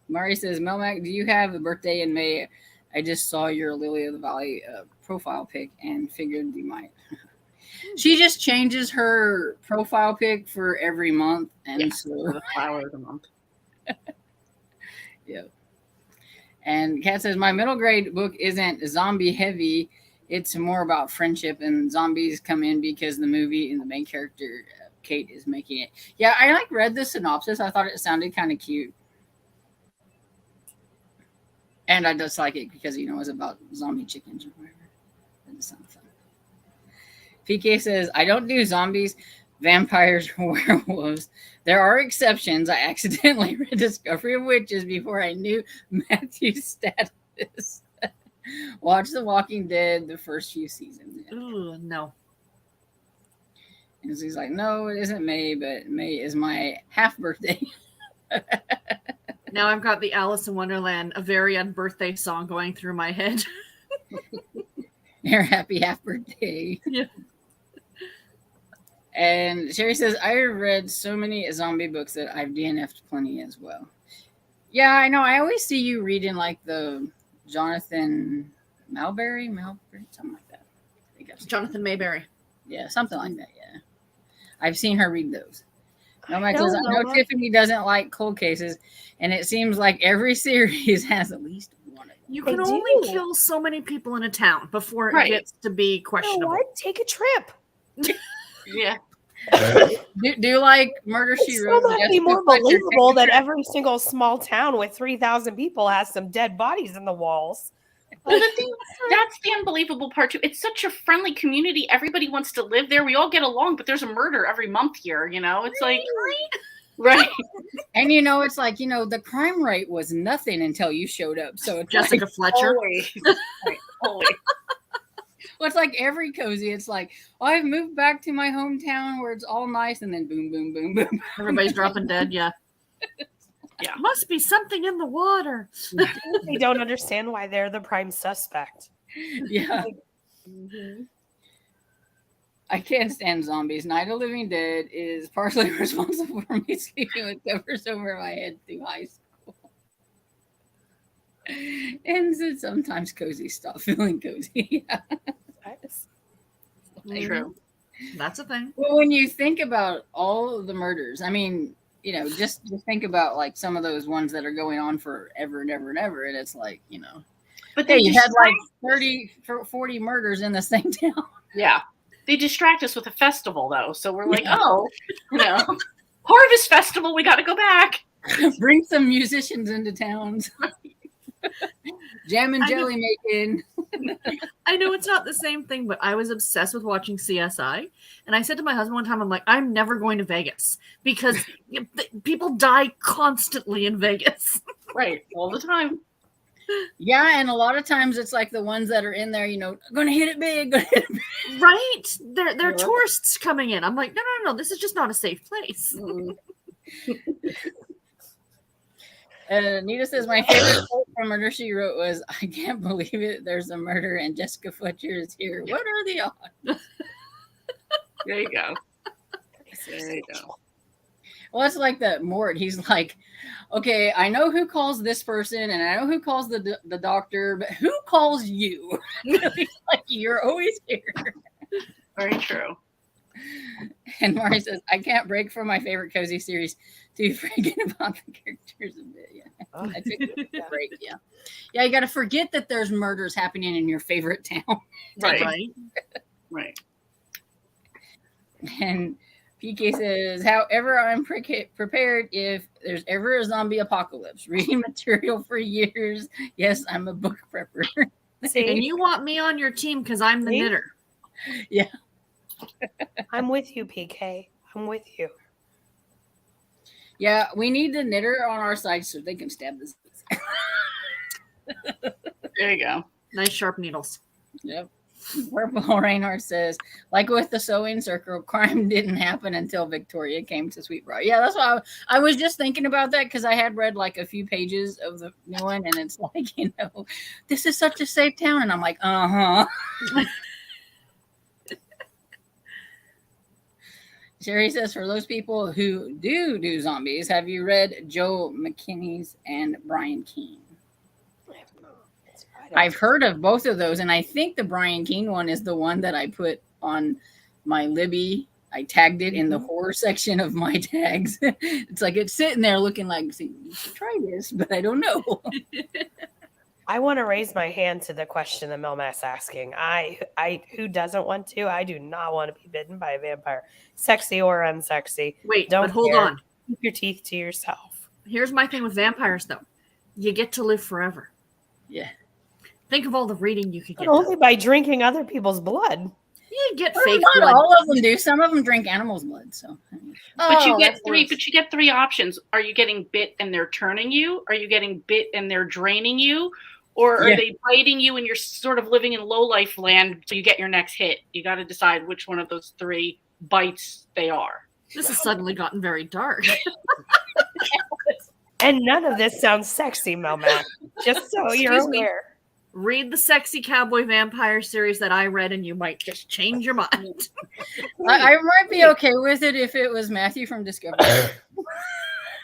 Mari says, Melmac, do you have a birthday in May? I just saw your Lily of the Valley profile pic and figured you might. She just changes her profile pic for every month. And so the flower of the month. Yep. And Kat says, my middle grade book isn't zombie heavy. It's more about friendship, and zombies come in because the movie and the main character, Kate, is making it. Yeah, I read the synopsis. I thought it sounded kind of cute. And I just like it because, it was about zombie chickens or whatever. That just sounds fun. PK says, I don't do zombies, vampires, or werewolves. There are exceptions. I accidentally read Discovery of Witches before I knew Matthew's status. Watch The Walking Dead the first few seasons. Ooh, no. And she's like, no, it isn't May, but May is my half birthday. Now I've got the Alice in Wonderland, a very unbirthday song going through my head. Your happy half birthday. Yeah. And Sherry says, I read so many zombie books that I've DNF'd plenty as well. Yeah, I know. I always see you reading like the Jonathan Malberry, something like that. I think I've seen Jonathan Mayberry. Yeah, something like that. Yeah, I've seen her read those. No, I because I know know. Tiffany doesn't like cold cases, and it seems like every series has at least one of them. You They can only do. kill so many people in a town before Right. it gets to be You know questionable. what? Take a trip. Yeah. Do like Murder She It's Wrote? still not any Jessica more Fletcher believable take a that every single small town with 3,000 people has some dead bodies in the walls. Well, the thing that's the unbelievable part too. It's such a friendly community. Everybody wants to live there. We all get along, but there's a murder every month here. You know, it's like right. And it's like the crime rate was nothing until you showed up. So it's Jessica Fletcher. Always. Always. Well, it's like every cozy. It's like, I've moved back to my hometown where it's all nice, and then boom, boom, boom, boom. Everybody's dropping dead. Yeah. Yeah. Must be something in the water. They don't understand why they're the prime suspect. Yeah. I can't stand zombies. Night of the Living Dead is partially responsible for me sleeping with covers over my head through high school. And so sometimes cozy stop feeling cozy. True. That's a thing. Well, when you think about all of the murders, I mean, just think about like some of those ones that are going on forever and ever and ever. And it's like, But hey, they you had like distract- 40 murders in the same town. Yeah. They distract us with a festival though. So we're like, Harvest Festival, we gotta go back. Bring some musicians into towns. Jam and jelly making. I know it's not the same thing, but I was obsessed with watching CSI. And I said to my husband one time, I'm like, I'm never going to Vegas because people die constantly in Vegas. Right. All the time. Yeah, and a lot of times it's like the ones that are in there, gonna hit it big. Right? They're tourists coming in. I'm like, no. This is just not a safe place. Nita says, my favorite quote from Murder She Wrote was, I can't believe it. There's a murder and Jessica Fletcher is here. What are the odds? There you go. There you go. Well, it's like that Mort. He's like, okay, I know who calls this person and I know who calls the doctor, but who calls you? Like, you're always here. Very true. And Mari says, I can't break from my favorite cozy series to forget about the characters a bit. Yeah. I took a break. Yeah. Yeah, you got to forget that there's murders happening in your favorite town. Right. Right. And PK says, however, I'm prepared if there's ever a zombie apocalypse. Reading material for years. Yes, I'm a book prepper. See, And you want me on your team because I'm the See? knitter. Yeah. I'm with you, PK. I'm with you. Yeah, we need the knitter on our side so they can stab this. There you go. Nice sharp needles. Yep. Purple Reinhardt says, like with the sewing circle, crime didn't happen until Victoria came to Sweetbriar. Yeah, that's why I was just thinking about that because I had read like a few pages of the new one, and it's like, this is such a safe town. And I'm like, uh-huh. Sherry says, for those people who do zombies, have you read Joe McKinney's and Brian Keene? I've heard of both of those, and I think the Brian Keene one is the one that I put on my Libby. I tagged it in the horror section of my tags. It's like it's sitting there looking like, see, you should try this, but I don't know. I want to raise my hand to the question that Melma's asking. I who doesn't want to? I do not want to be bitten by a vampire, sexy or unsexy. Wait, Don't but hold care. on. Keep your teeth to yourself. Here's my thing with vampires, though. You get to live forever. Yeah. Think of all the reading you could But get. only by drinking other people's blood. You get Well, fake not blood. all of them do. Some of them drink animals' blood. So, But you Oh, get that's three. worse. But you get three options. Are you getting bit and they're turning you? Are you getting bit and they're draining you? Or are Yeah. they biting you and you're sort of living in low life land so you get your next hit? You got to decide which one of those three bites they are. This has suddenly gotten very dark. And none of this sounds sexy, Melmac. Just so you're Excuse me. aware. Read the sexy cowboy vampire series that I read, and you might just change your mind. I might be okay with it if it was Matthew from Discovery.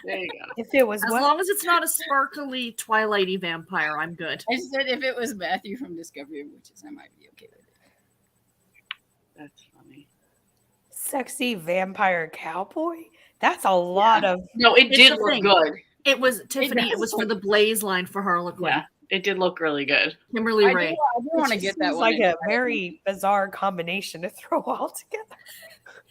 There you go. If it was As what? long as it's not a sparkly, twilighty vampire, I'm good. I said if it was Matthew from Discovery of Witches, I might be okay with it. That's funny. Sexy vampire cowboy? That's a lot of. No, it It's did the look thing. good. It was Tiffany. It was for the Blaze line for Harlequin. Yeah, it did look really good. Kimberly I Ray. do want to It get just that seems one. like a very bizarre combination to throw all together.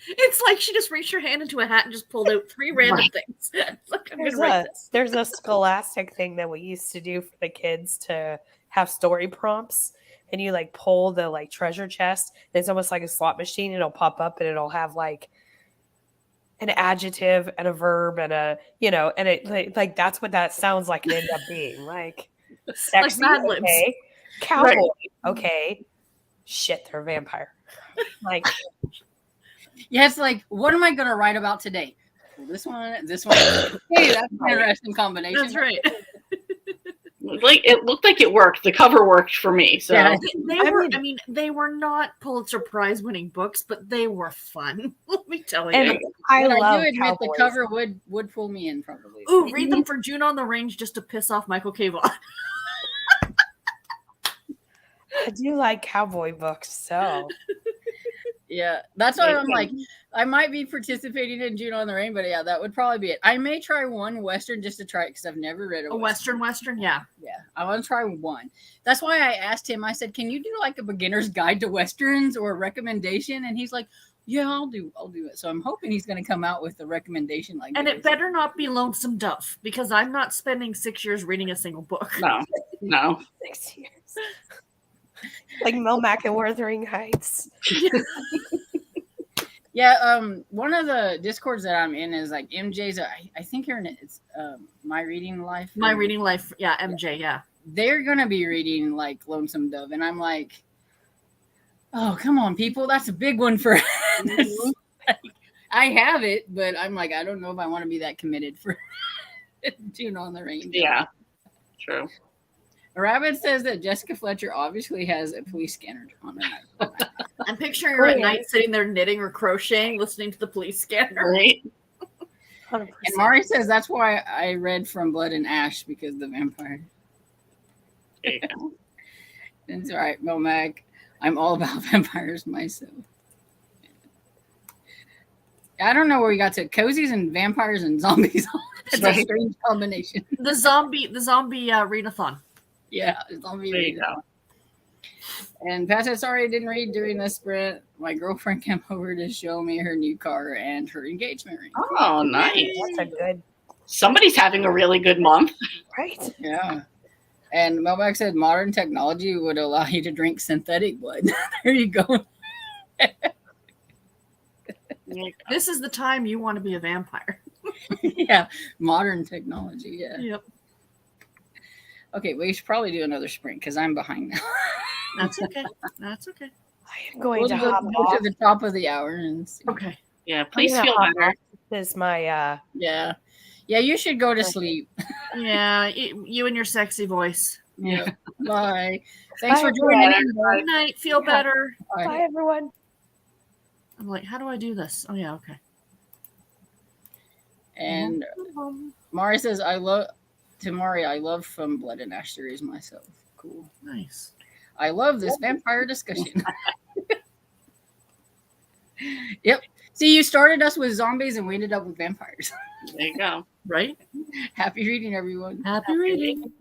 It's like she just reached her hand into a hat and just pulled out 3 random things. It's like, I'm There's gonna write this. there's a scholastic thing that we used to do for the kids to have story prompts, and you like pull the like treasure chest. And it's almost like a slot machine. It'll pop up and it'll have like an adjective and a verb and a and it like that's what that sounds like. It ended up being like sexy, Mad Libs. okay, cowboy, okay, shit, they're a vampire. Like Yeah, it's like, what am I going to write about today? Well, this one. Hey, that's an interesting combination. That's right. Like it looked like it worked. The cover worked for me. So Yeah. They were not Pulitzer Prize winning books, but they were fun. Let me tell you. and I But love I do admit cowboys. the cover would pull me in probably. Ooh, read them for June on the Range just to piss off Michael K. Vaughan. I do like cowboy books, so Yeah, that's why I'm like, I might be participating in June on the Rain, but yeah, that would probably be it. I may try one Western just to try it because I've never read A Western, yeah. Yeah, I want to try one. That's why I asked him. I said, "Can you do like a beginner's guide to westerns or a recommendation?" And he's like, "Yeah, I'll do it." So I'm hoping he's going to come out with a recommendation like. And this. it better not be Lonesome Dove, because I'm not spending 6 years reading a single book. No. 6 years. Like Melmac and Wuthering Heights. Yeah, one of the discords that I'm in is like MJ's. I think you're in it. It's My Reading Life. My Reading Life, yeah, MJ, yeah. They're gonna be reading like Lonesome Dove, and I'm like, oh come on, people, that's a big one for. Like, I have it, but I'm like, I don't know if I want to be that committed for June on the Range. Yeah. True. Rabbit says that Jessica Fletcher obviously has a police scanner on her. I'm picturing her at night sitting there knitting or crocheting, listening to the police scanner. Right. 100%. And Mari says that's why I read From Blood and Ash, because the vampire. There you go. That's all right, Momac. I'm all about vampires myself. I don't know where we got to cozies and vampires and zombies. That's a strange combination. The zombie readathon. Yeah, zombie. There you go. And Pat said, sorry I didn't read during the sprint. My girlfriend came over to show me her new car and her engagement ring. Oh, nice. That's a good, Somebody's having a really good month. right? Yeah. And Melback said modern technology would allow you to drink synthetic blood. There you go. This is the time you want to be a vampire. Yeah, modern technology. Yeah. Yep. Okay, we should probably do another sprint because I'm behind now. That's okay. That's okay. I am going We'll to go hop to off. the top of the hour and see. Okay. Yeah, please I'm gonna feel hop better. off. This is my Yeah. Yeah, you should go to sleep. Yeah, you and your sexy voice. Yeah. Bye. Thanks Bye, for joining in. Good night. Feel Yeah. better. bye everyone. I'm like, how do I do this? Oh, yeah, okay. And Mari says, I love From Blood and Ash series myself. Cool. Nice. I love this vampire discussion. Yep. See, you started us with zombies and we ended up with vampires. There you go. Right? Happy reading, everyone. Happy reading.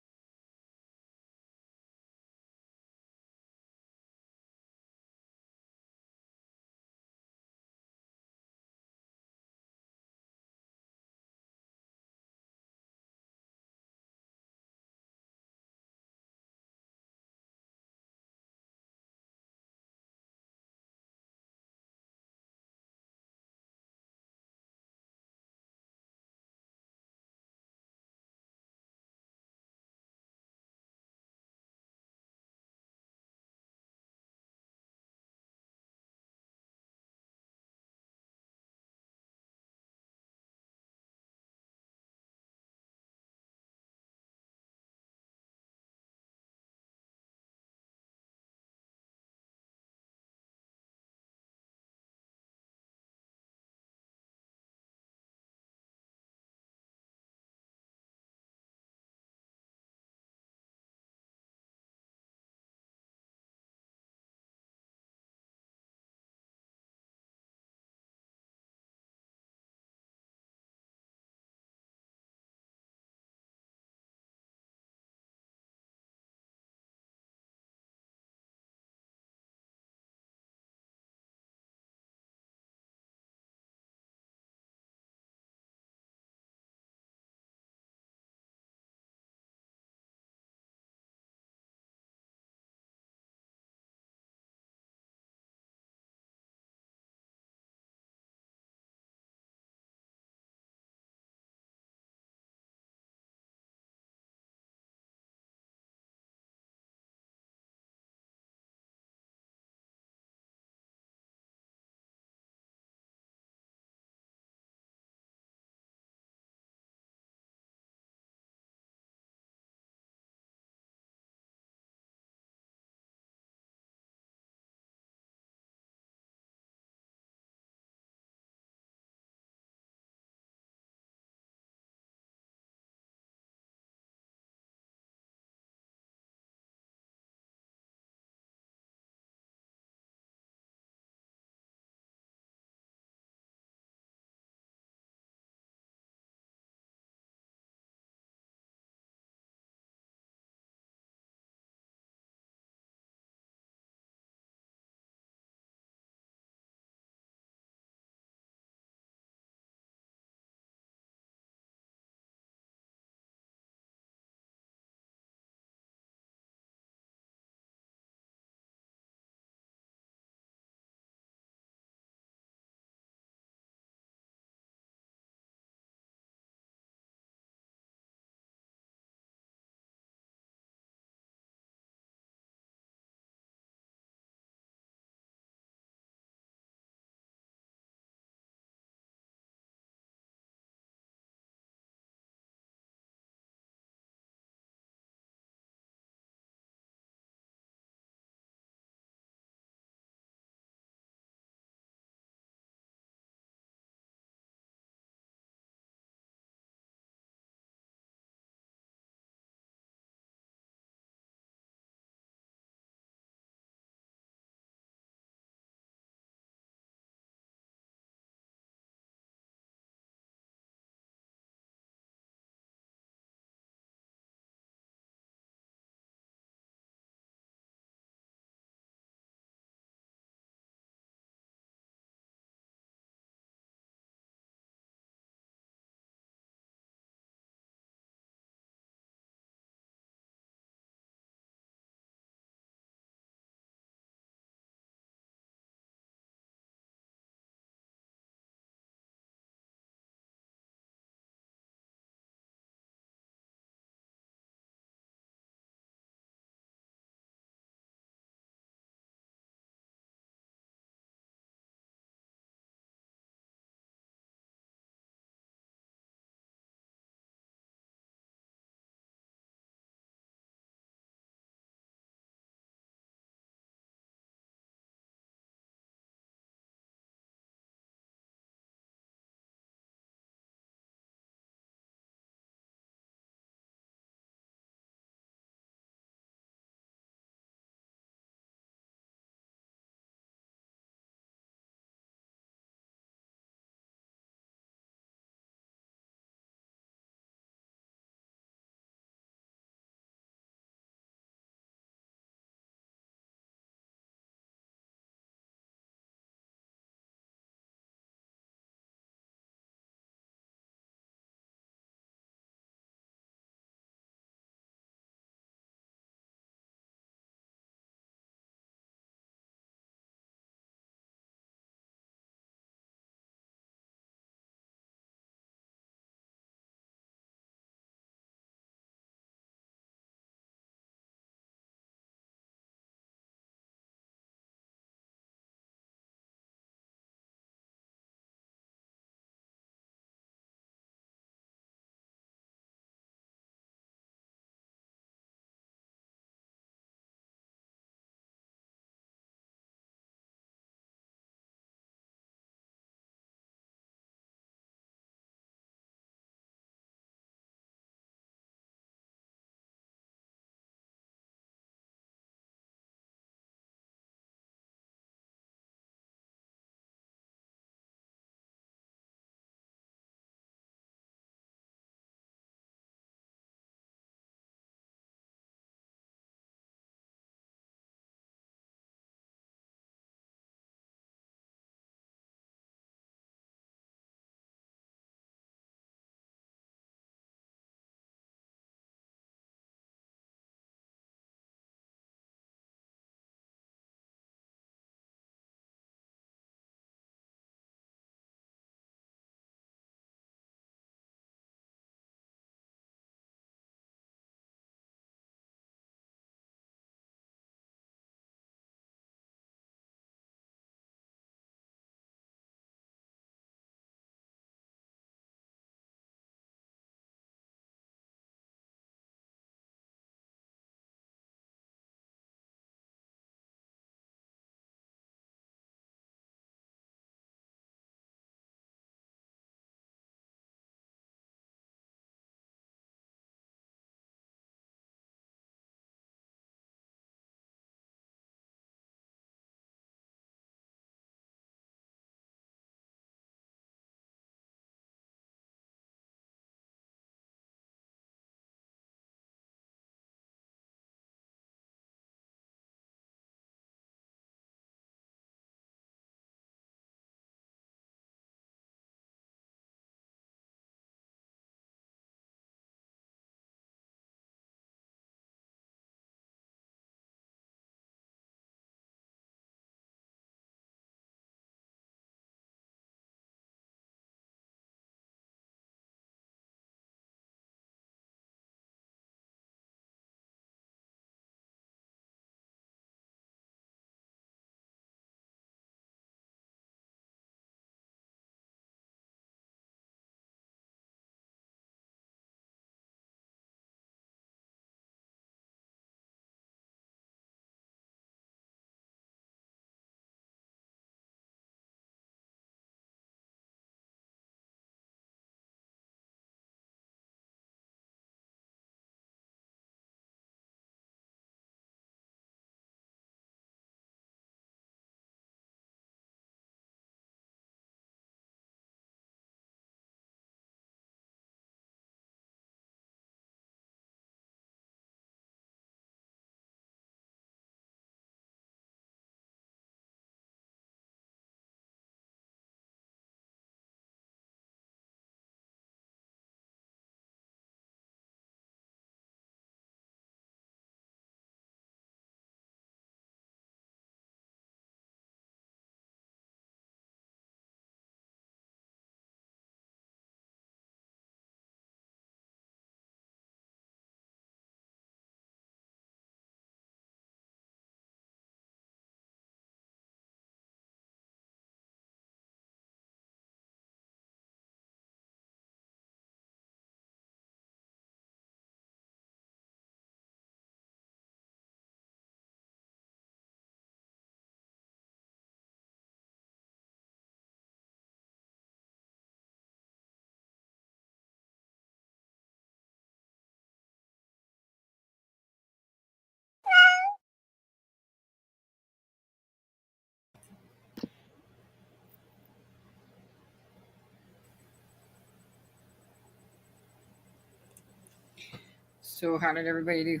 So how did everybody do?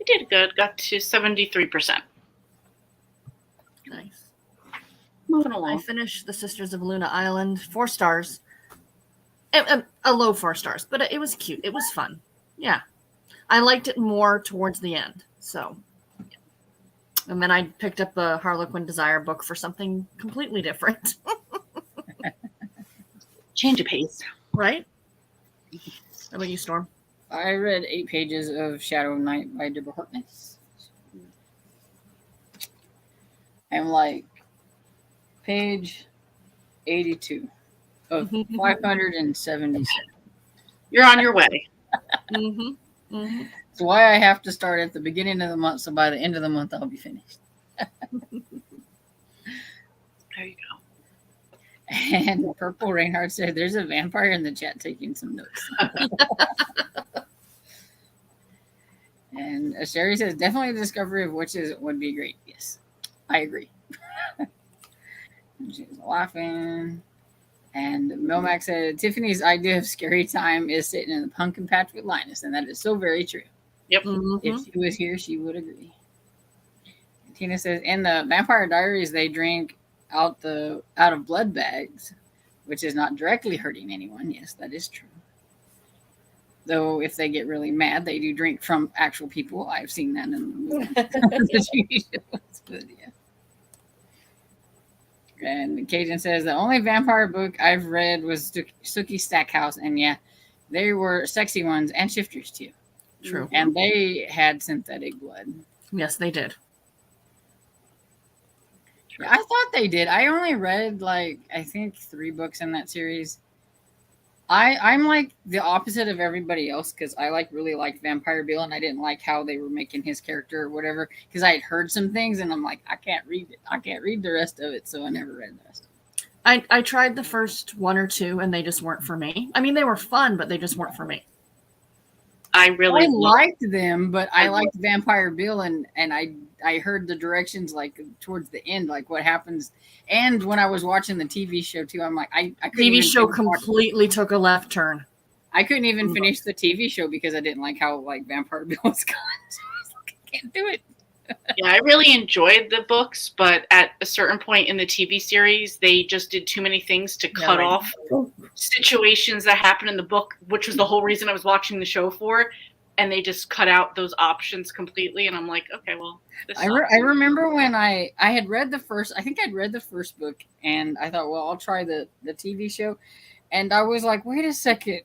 I did good. Got to 73%. Nice. Moving I along. finished The Sisters of Luna Island, 4 stars. A low 4 stars, but it was cute. It was fun. Yeah. I liked it more towards the end. So, and then I picked up the Harlequin Desire book for something completely different. Change of pace. Right? How about you, Storm? I read 8 pages of Shadow of Night by Deborah Harkness. I'm like page 82 of 577. You're on your way. Mm-hmm. Mm-hmm. That's why I have to start at the beginning of the month, so by the end of the month I'll be finished. There you go. And Purple Reinhardt said, "There's a vampire in the chat taking some notes." And Sherry says, "Definitely the discovery of witches would be great." Yes, I agree. She's laughing. And Melmac said, "Tiffany's idea of scary time is sitting in the pumpkin patch with Linus," and that is so very true. Yep. Mm-hmm. If she was here, she would agree. And Tina says, "In the Vampire Diaries, they drink out of blood bags, which is not directly hurting anyone." Yes, that is true. Though if they get really mad, they do drink from actual people. I've seen that in the movie. The TV show. But, yeah. And Cajun says, "The only vampire book I've read was Sookie Stackhouse, and yeah, they were sexy ones and shifters too. True. And they had synthetic blood." Yes, they did. Yeah, I thought they did. I only read I think 3 books in that series. I'm like the opposite of everybody else because I really liked Vampire Bill, and I didn't like how they were making his character or whatever because I had heard some things and I'm like, I can't read it. I can't read the rest of it, so I never read the rest. I tried the first 1 or 2 and they just weren't for me. I mean, they were fun, but they just weren't for me. I really liked them, but I liked Vampire Bill, and I heard the directions towards the end, like what happens. And when I was watching the TV show too, I'm like, I couldn't TV even show completely took a left turn. I couldn't even finish the TV show because I didn't like how Vampire Bill was going. So I was like, I can't do it. Yeah, I really enjoyed the books, but at a certain point in the TV series, they just did too many things to cut off situations that happened in the book, which was the whole reason I was watching the show for. And they just cut out those options completely. And I'm like, okay, well, this I remember when I had read the first, I think I'd read the first book, and I thought, well, I'll try the TV show. And I was like, wait a second,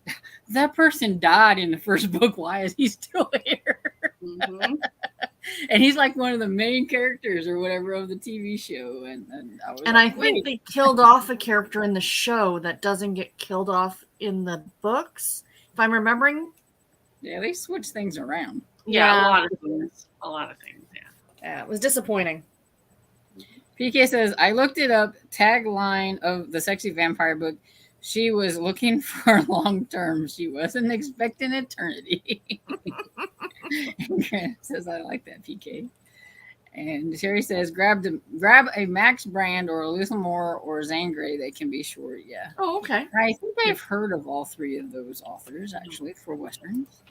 that person died in the first book. Why is he still here? Mm-hmm. And he's like one of the main characters or whatever of the TV show. And I was I think they killed off a character in the show that doesn't get killed off in the books, if I'm remembering. Yeah, they switched things around. Yeah, a lot of things. Yeah, it was disappointing. PK says, "I looked it up. Tagline of the Sexy Vampire book. She was looking for long term. She wasn't expecting eternity." And Grant says, "I like that, PK." And Sherry says, grab a Max Brand or a Luthamore or Zane Grey. They can be short. Yeah. Oh, okay. I think I've heard of all 3 of those authors, actually, for Westerns.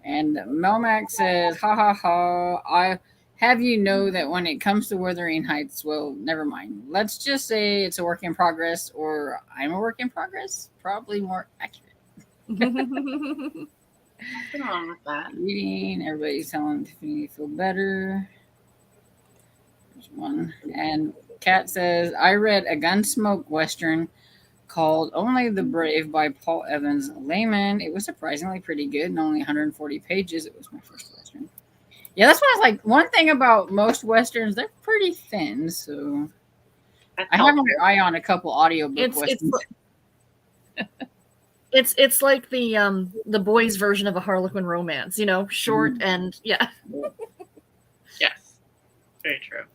And Melmac says, "Ha ha ha. I have you know that when it comes to Wuthering Heights, well, never mind. Let's just say it's a work in progress, or I'm a work in progress. Probably more accurate." Nothing wrong with that. Reading. Everybody's telling Tiffany to feel better. There's one. And Kat says, "I read a Gunsmoke Western called Only the Brave by Paul Evans Layman. It was surprisingly pretty good and only 140 pages. It was my first Western." Yeah, that's what I was like. One thing about most Westerns, they're pretty thin. So I have my eye on a couple audiobook Westerns. It's like the boys' version of a Harlequin romance, short and yeah. Yes, very true.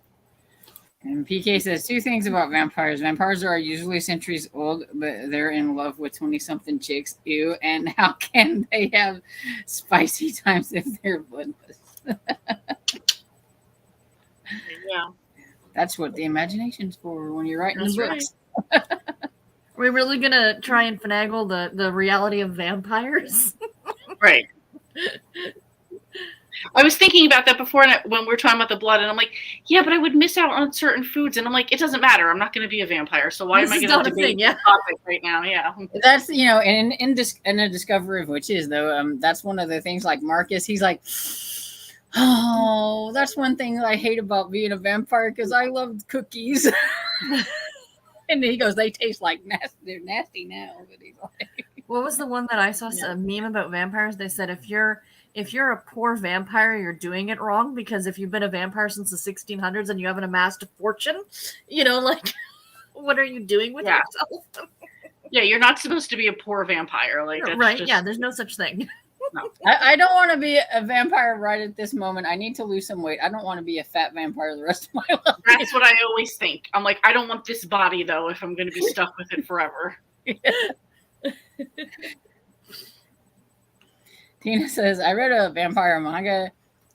And PK says 2 things about vampires. Vampires are usually centuries old, but they're in love with 20-something chicks. Ew. And how can they have spicy times if they're bloodless? Yeah. That's what the imagination's for when you're writing That's books. Right. Are we really going to try and finagle the reality of vampires? Right. I was thinking about that before when we were talking about the blood, and I'm like, yeah, but I would miss out on certain foods, and I'm like, it doesn't matter. I'm not going to be a vampire, so why This am I is going not to a debate thing, yeah. this topic right now? Yeah. That's in the Discovery of Witches though. That's one of the things. Like Marcus, he's like, oh, that's one thing I hate about being a vampire because I loved cookies. And he goes, they taste like nasty. They're nasty now. But he's like, What was the one that I saw? A meme about vampires. They said if you're a poor vampire, you're doing it wrong, because if you've been a vampire since the 1600s and you haven't amassed a fortune, like, what are you doing with yourself? Yeah, you're not supposed to be a poor vampire. Like, that's right? just, yeah, there's no such thing. no. I don't want to be a vampire right at this moment. I need to lose some weight. I don't want to be a fat vampire the rest of my life. That's what I always think. I'm like, I don't want this body though if I'm going to be stuck with it forever. Tina says, I read a vampire manga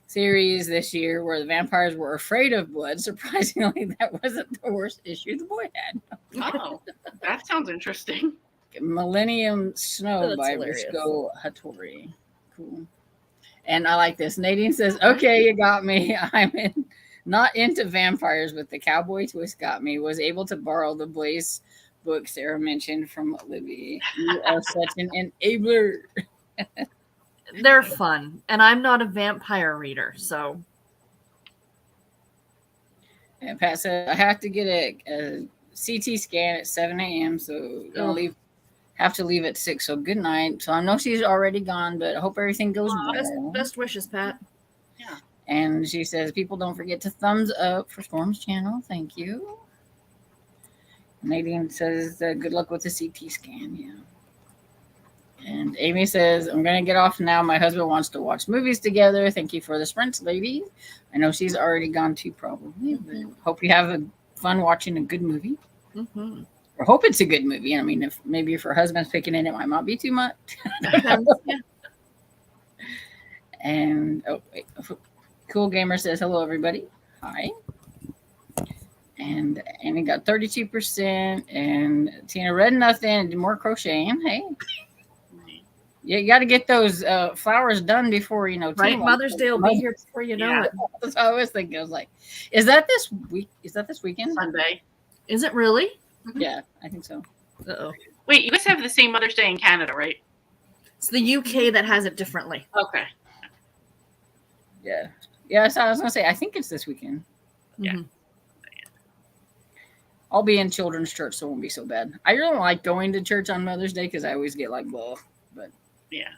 series this year where the vampires were afraid of blood. Surprisingly, that wasn't the worst issue the boy had. Oh, that sounds interesting. Millennium Snow That's by hilarious. Risco Hattori. Cool. And I like this. Nadine says, okay, you got me. Not into vampires, but the cowboy twist got me. Was able to borrow the Blaze book Sarah mentioned from Libby. You are such an enabler. They're fun, and I'm not a vampire reader, so. And Pat said, I have to get a CT scan at 7 a.m., so have to leave at 6. So good night. So I know she's already gone, but I hope everything goes well. Best wishes, Pat. Yeah. And she says, people don't forget to thumbs up for Storm's channel. Thank you. Nadine says, good luck with the CT scan. Yeah. And Amy says, I'm going to get off now. My husband wants to watch movies together. Thank you for the sprints, ladies. I know she's already gone too, probably. But hope you have fun watching a good movie. Mm-hmm. Or hope it's a good movie. I mean, if her husband's picking it might not be too much. And, Cool Gamer says, hello, everybody. Hi. And Amy got 32%. And Tina read nothing. Did more crocheting. Hey. Yeah, you got to get those flowers done before, right? Mother's Day will be here before you know it. That's what I was thinking. I was like, is that this week? Is that this weekend? Sunday. Is it really? Yeah, I think so. Uh-oh. Wait, you guys have the same Mother's Day in Canada, right? It's the UK that has it differently. Okay. Yeah. Yeah, so I was going to say, I think it's this weekend. Yeah. Mm-hmm. I'll be in children's church, so it won't be so bad. I really don't like going to church on Mother's Day because I always get like, blah. But yeah,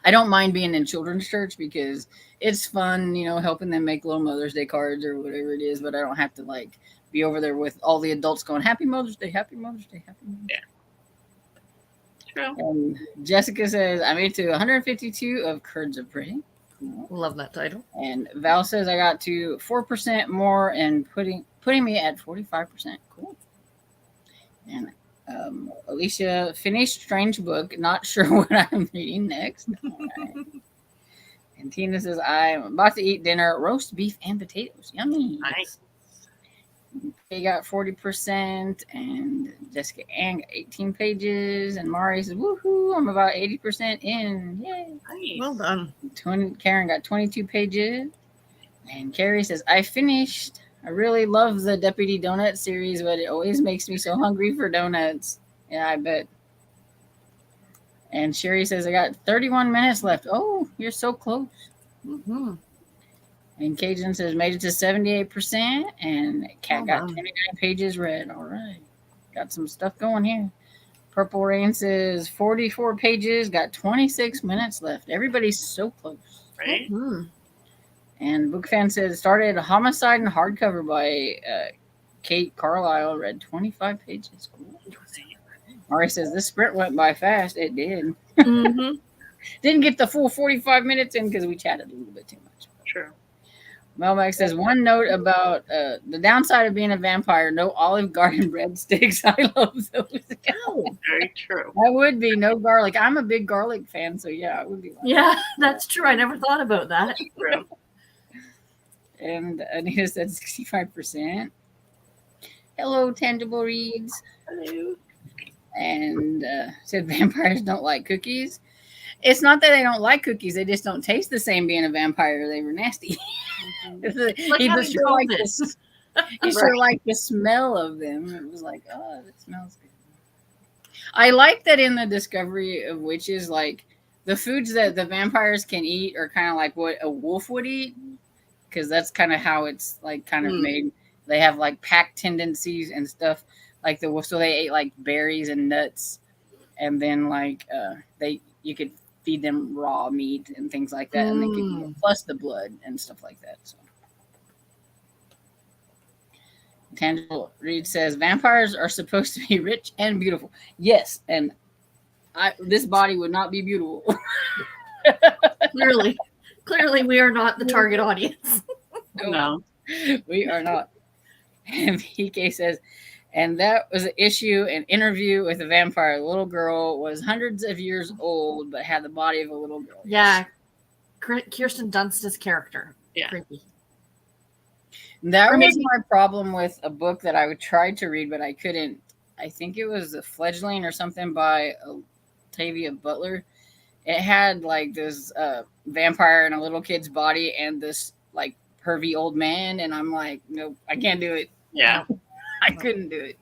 I don't mind being in children's church because it's fun, helping them make little Mother's Day cards or whatever it is. But I don't have to like be over there with all the adults going, Happy Mother's Day, Happy Mother's Day, Happy Mother's Day. Yeah. True. And Jessica says, I made it to 152 of Curds of Prey. Cool. Love that title. And Val says, I got to 4% more and putting me at 45%. Cool. And Alicia finished Strange Book. Not sure what I'm reading next. Right. And Tina says, I'm about to eat dinner, roast beef and potatoes. Yummy. Nice. They got 40%, and Jessica Ann got 18 pages, and Mari says, woohoo, I'm about 80% in. Yay. Nice. Well done. Karen got 22 pages, and Carrie says, I finished. I really love the Deputy Donut series, but it always makes me so hungry for donuts. Yeah, I bet. And Sherry says, I got 31 minutes left. Oh, you're so close. Mm-hmm. And Cajun says, made it to 78%. And Kat got 29 pages read. All right. Got some stuff going here. Purple Rain says, 44 pages, got 26 minutes left. Everybody's so close. Right? Mm-hmm. And Book Fan says, started Homicide in hardcover by Kate Carlisle, read 25 pages. Cool. Mari says, this sprint went by fast. It did. Mm-hmm. Didn't get the full 45 minutes in because we chatted a little bit too much. True. Melmac says, one note about the downside of being a vampire, no Olive Garden breadsticks. I love those. Very true. I would be no garlic. I'm a big garlic fan, so yeah, I would be. Yeah, that's true. I never thought about that. True. And Anita said 65%. Hello, Tangible Reads. Hello. And said vampires don't like cookies. It's not that they don't like cookies; they just don't taste the same. Being a vampire, they were nasty. Like he having just sure liked COVID. this. He sure liked the smell of them. It was like, oh, that smells good. I like that in the discovery of witches, like the foods that the vampires can eat are kind of like what a wolf would eat, because that's kind of how it's like kind of made. They have like pack tendencies and stuff like the wolf, so they ate like berries and nuts, and then like you could feed them raw meat and things like that, and they could eat plus the blood and stuff like that. So. Tangible Reed says vampires are supposed to be rich and beautiful. Yes, and this body would not be beautiful. Clearly, we are not the target audience. No. We are not. And PK says, and that was an issue. An interview with a vampire. The little girl was hundreds of years old, but had the body of a little girl. Yeah, Kirsten Dunst's character. Yeah. Creepy. That was my problem with a book that I tried to read, but I couldn't. I think it was The Fledgling or something by Octavia Butler. It had like this vampire in a little kid's body and this like pervy old man, and I'm like, nope, I can't do it. Yeah. I couldn't do it.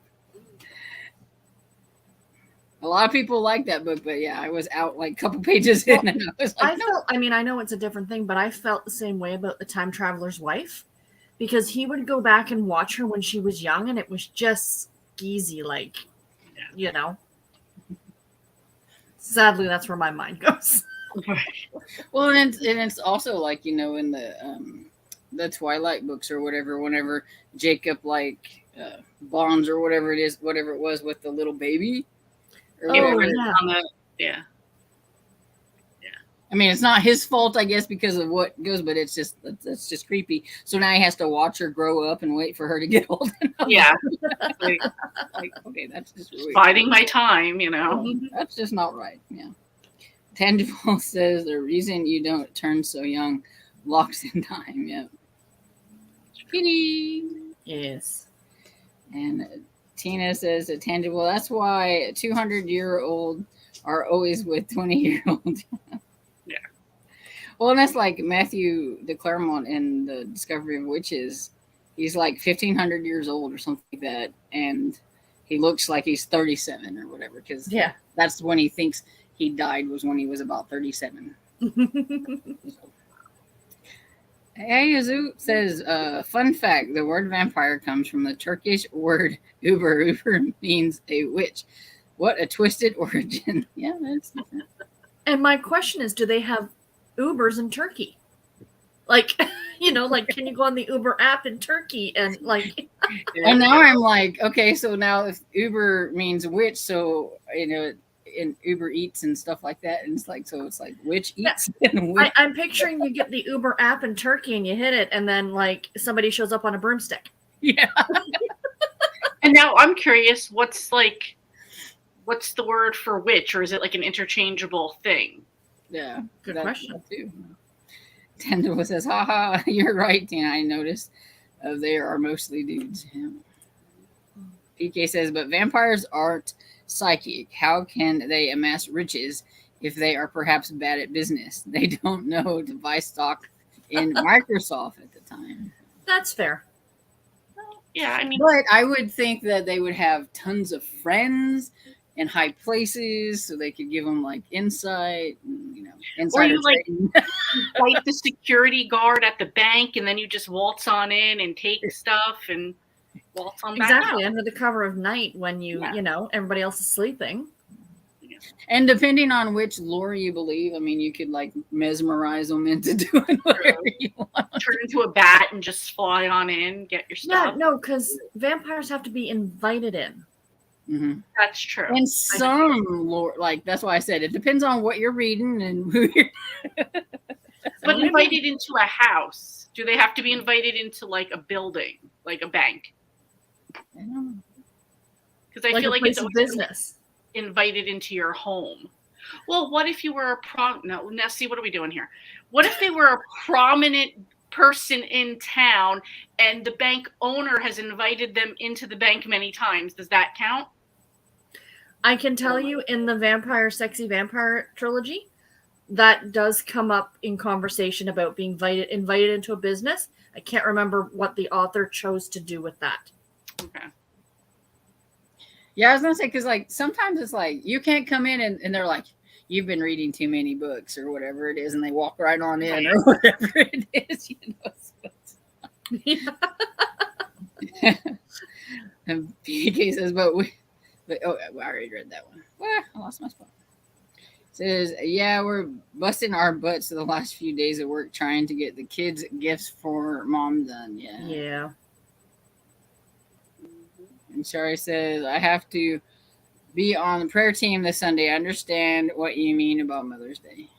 A lot of people like that book, but yeah, I was out like a couple pages in, and I was like, I know it's a different thing, but I felt the same way about The Time Traveler's Wife, because he would go back and watch her when she was young, and it was just skeezy, like, you know. Sadly, that's where my mind goes. Well, and it's also like, you know, in the Twilight books or whatever, whenever Jacob like bonds or whatever it was with the little baby. Yeah. I mean, it's not his fault, I guess, because of what goes, but it's just creepy. So now he has to watch her grow up and wait for her to get old enough. Yeah. like, okay, that's just really Biding my time, you know. That's just not right. Yeah. Tangible says the reason you don't turn so young, locks in time. Yeah. Kitty. Yes. And Tina says that Tangible, that's why 200-year-old are always with 20-year-old. Yeah. Well, and that's like Matthew de Clermont in The Discovery of Witches. He's like 1,500 years old or something like that, and he looks like he's 37 or whatever, because that's when he thinks he died, was when he was about 37. Ayazu says, fun fact, the word vampire comes from the Turkish word uber. Uber means a witch. What a twisted origin. Yeah, that's different. And my question is, do they have Ubers in Turkey? Like, you know, like, can you go on the Uber app in Turkey and like... And now I'm like, okay, so now if Uber means witch, so, you know, in Uber Eats and stuff like that, and it's like, so it's like witch eats. And witch. I'm picturing you get the Uber app in Turkey and you hit it, and then like somebody shows up on a broomstick. Yeah. And now I'm curious, what's the word for witch, or is it like an interchangeable thing? Yeah. Good question. Too. Tangible says, haha, you're right, Tina. I noticed they are mostly dudes. Yeah. PK says, but vampires aren't psychic. How can they amass riches if they are perhaps bad at business? They don't know to buy stock in Microsoft at the time. That's fair. Yeah, I mean, but I would think that they would have tons of friends in high places, so they could give them like insight, and, you know, insider trading. Like the security guard at the bank, and then you just waltz on in and take stuff and waltz on back exactly out. Under the cover of night when you know, everybody else is sleeping. And depending on which lore you believe, I mean, you could like mesmerize them into doing whatever you want. Turn into a bat and just fly on in, get your stuff. Yeah, no, because vampires have to be invited in. Mm-hmm. That's true. And some lore, like that's why I said it depends on what you're reading and who you're. But invited into a house, do they have to be invited into like a building, like a bank? Because I feel like it's always business. Invited into your home. Well, what if you were now see, what are we doing here? What if they were a prominent person in town and the bank owner has invited them into the bank many times? Does that count? I can tell you in the Sexy Vampire trilogy, that does come up in conversation about being invited into a business. I can't remember what the author chose to do with that. Okay. Yeah, I was gonna say, because like sometimes it's like you can't come in and they're like, you've been reading too many books or whatever it is, and they walk right on in or whatever it is, you know. And PK says, but oh, I already read that one. Well, I lost my spot. Says, yeah, we're busting our butts the last few days of work trying to get the kids gifts for mom done. Yeah. Yeah. And Shari says, I have to be on the prayer team this Sunday. I understand what you mean about Mother's Day.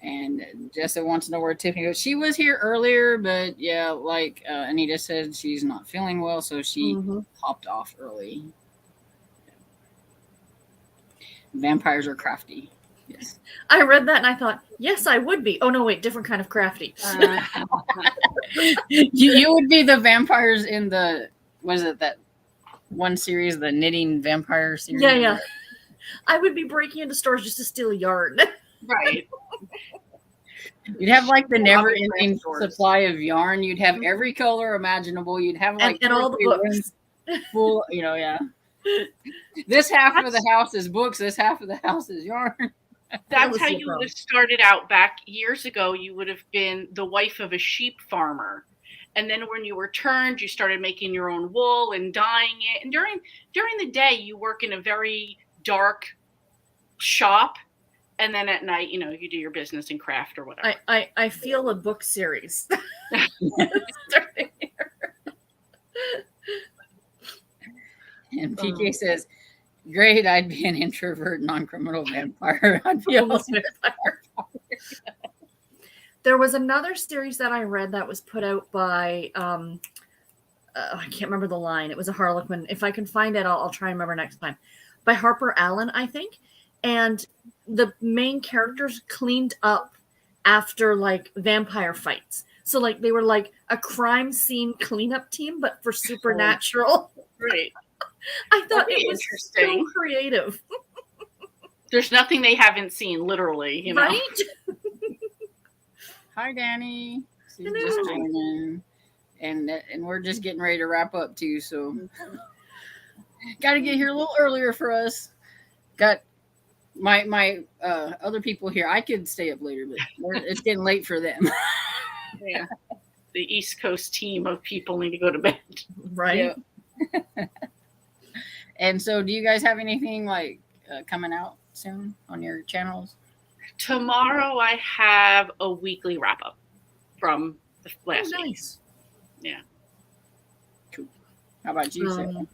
And Jessa wants to know where Tiffany goes. She was here earlier, but yeah, like Anita said, she's not feeling well, so she hopped off early. Vampires are crafty. Yes. I read that and I thought, yes, I would be. Oh, no, wait, different kind of crafty. You would be the vampires in the, what is it, that one series, the knitting vampire series? Yeah. I would be breaking into stores just to steal yarn. Right. You'd have like the never-ending supply of yarn. You'd have every color imaginable. You'd have like and all the books full, yeah. This half of the house is books. This half of the house is yarn. That's how you would have started out back years ago. You would have been the wife of a sheep farmer. And then when you were turned, you started making your own wool and dyeing it. And during the day, you work in a very dark shop. And then at night, you do your business and craft or whatever. I feel a book series. And PK says, great, I'd be an introvert, non-criminal vampire. I'd be almost vampire. There was another series that I read that was put out by, I can't remember the line. It was a Harlequin. If I can find it, I'll try and remember next time. By Harper Allen, I think. And the main characters cleaned up after like vampire fights. So like they were like a crime scene cleanup team, but for supernatural. Right. I thought it was so creative. There's nothing they haven't seen, literally, Right? Hi, Danny. She's just joining. And we're just getting ready to wrap up too, so got to get here a little earlier for us. Got my other people here. I could stay up later, but it's getting late for them. Yeah. The East Coast team of people need to go to bed. Right. Yeah. And so, do you guys have anything like coming out soon on your channels? Tomorrow, I have a weekly wrap up from the last week. Nice. Yeah. Cool. How about you, Sarah?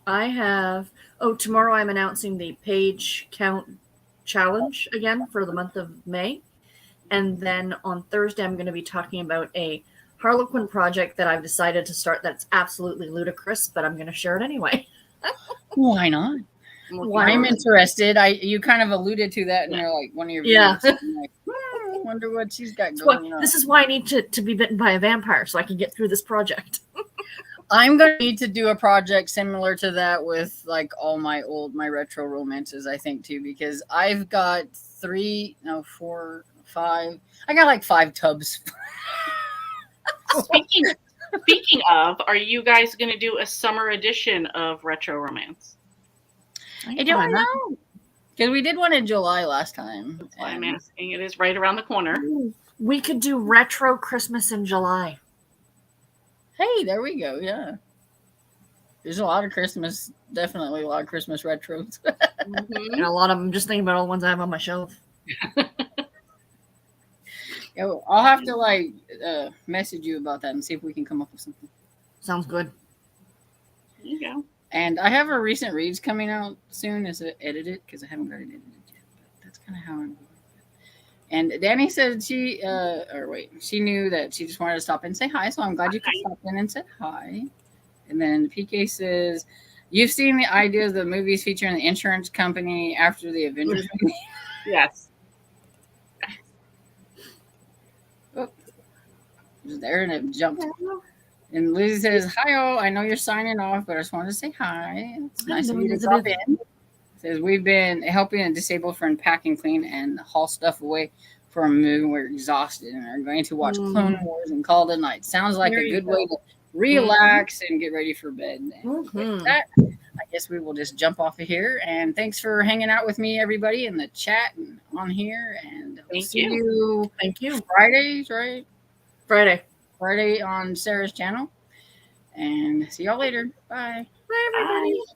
I have. Tomorrow I'm announcing the page count challenge again for the month of May. And then on Thursday, I'm going to be talking about a Harlequin project that I've decided to start that's absolutely ludicrous, but I'm going to share it anyway. Why not? I'm interested. You kind of alluded to that in like one of your videos. I'm like, wonder what she's got going on. This is why I need to be bitten by a vampire so I can get through this project. I'm going to need to do a project similar to that with like all my retro romances, I think, too, because I've got 4, 5. I got like 5 tubs. Speaking of, are you guys going to do a summer edition of Retro Romance? I don't know. Because we did one in July last time. That's why I'm asking. It is right around the corner. We could do retro Christmas in July. Hey, there we go. Yeah. There's a lot of Christmas, definitely a lot of Christmas retros. And a lot of them, just thinking about all the ones I have on my shelf. I'll have to message you about that and see if we can come up with something. Sounds good. There you go. And I have a recent reads coming out soon. Is it edited? Because I haven't got it edited yet. But that's kind of how I'm going. And Danny said she knew that she just wanted to stop and say hi. So I'm glad you could stop in and said hi. And then PK says, you've seen the idea of the movies featuring the insurance company after the Avengers movie? Yes. There and it jumped. And Lizzie says, hi, I know you're signing off, but I just wanted to say hi. It's nice of you to drop in. Says we've been helping a disabled friend pack and clean and haul stuff away for a move. We're exhausted and are going to watch Clone Wars and call it a night. Sounds like There a you good go. way to relax and get ready for bed. And with Mhm. that, I guess we will just jump off of here. And thanks for hanging out with me, everybody, in the chat and on here. And we'll Thank see you. you Thank you. Fridays, right? Friday. Friday on Sarah's channel. And see y'all later. Bye. Bye, everybody. Bye.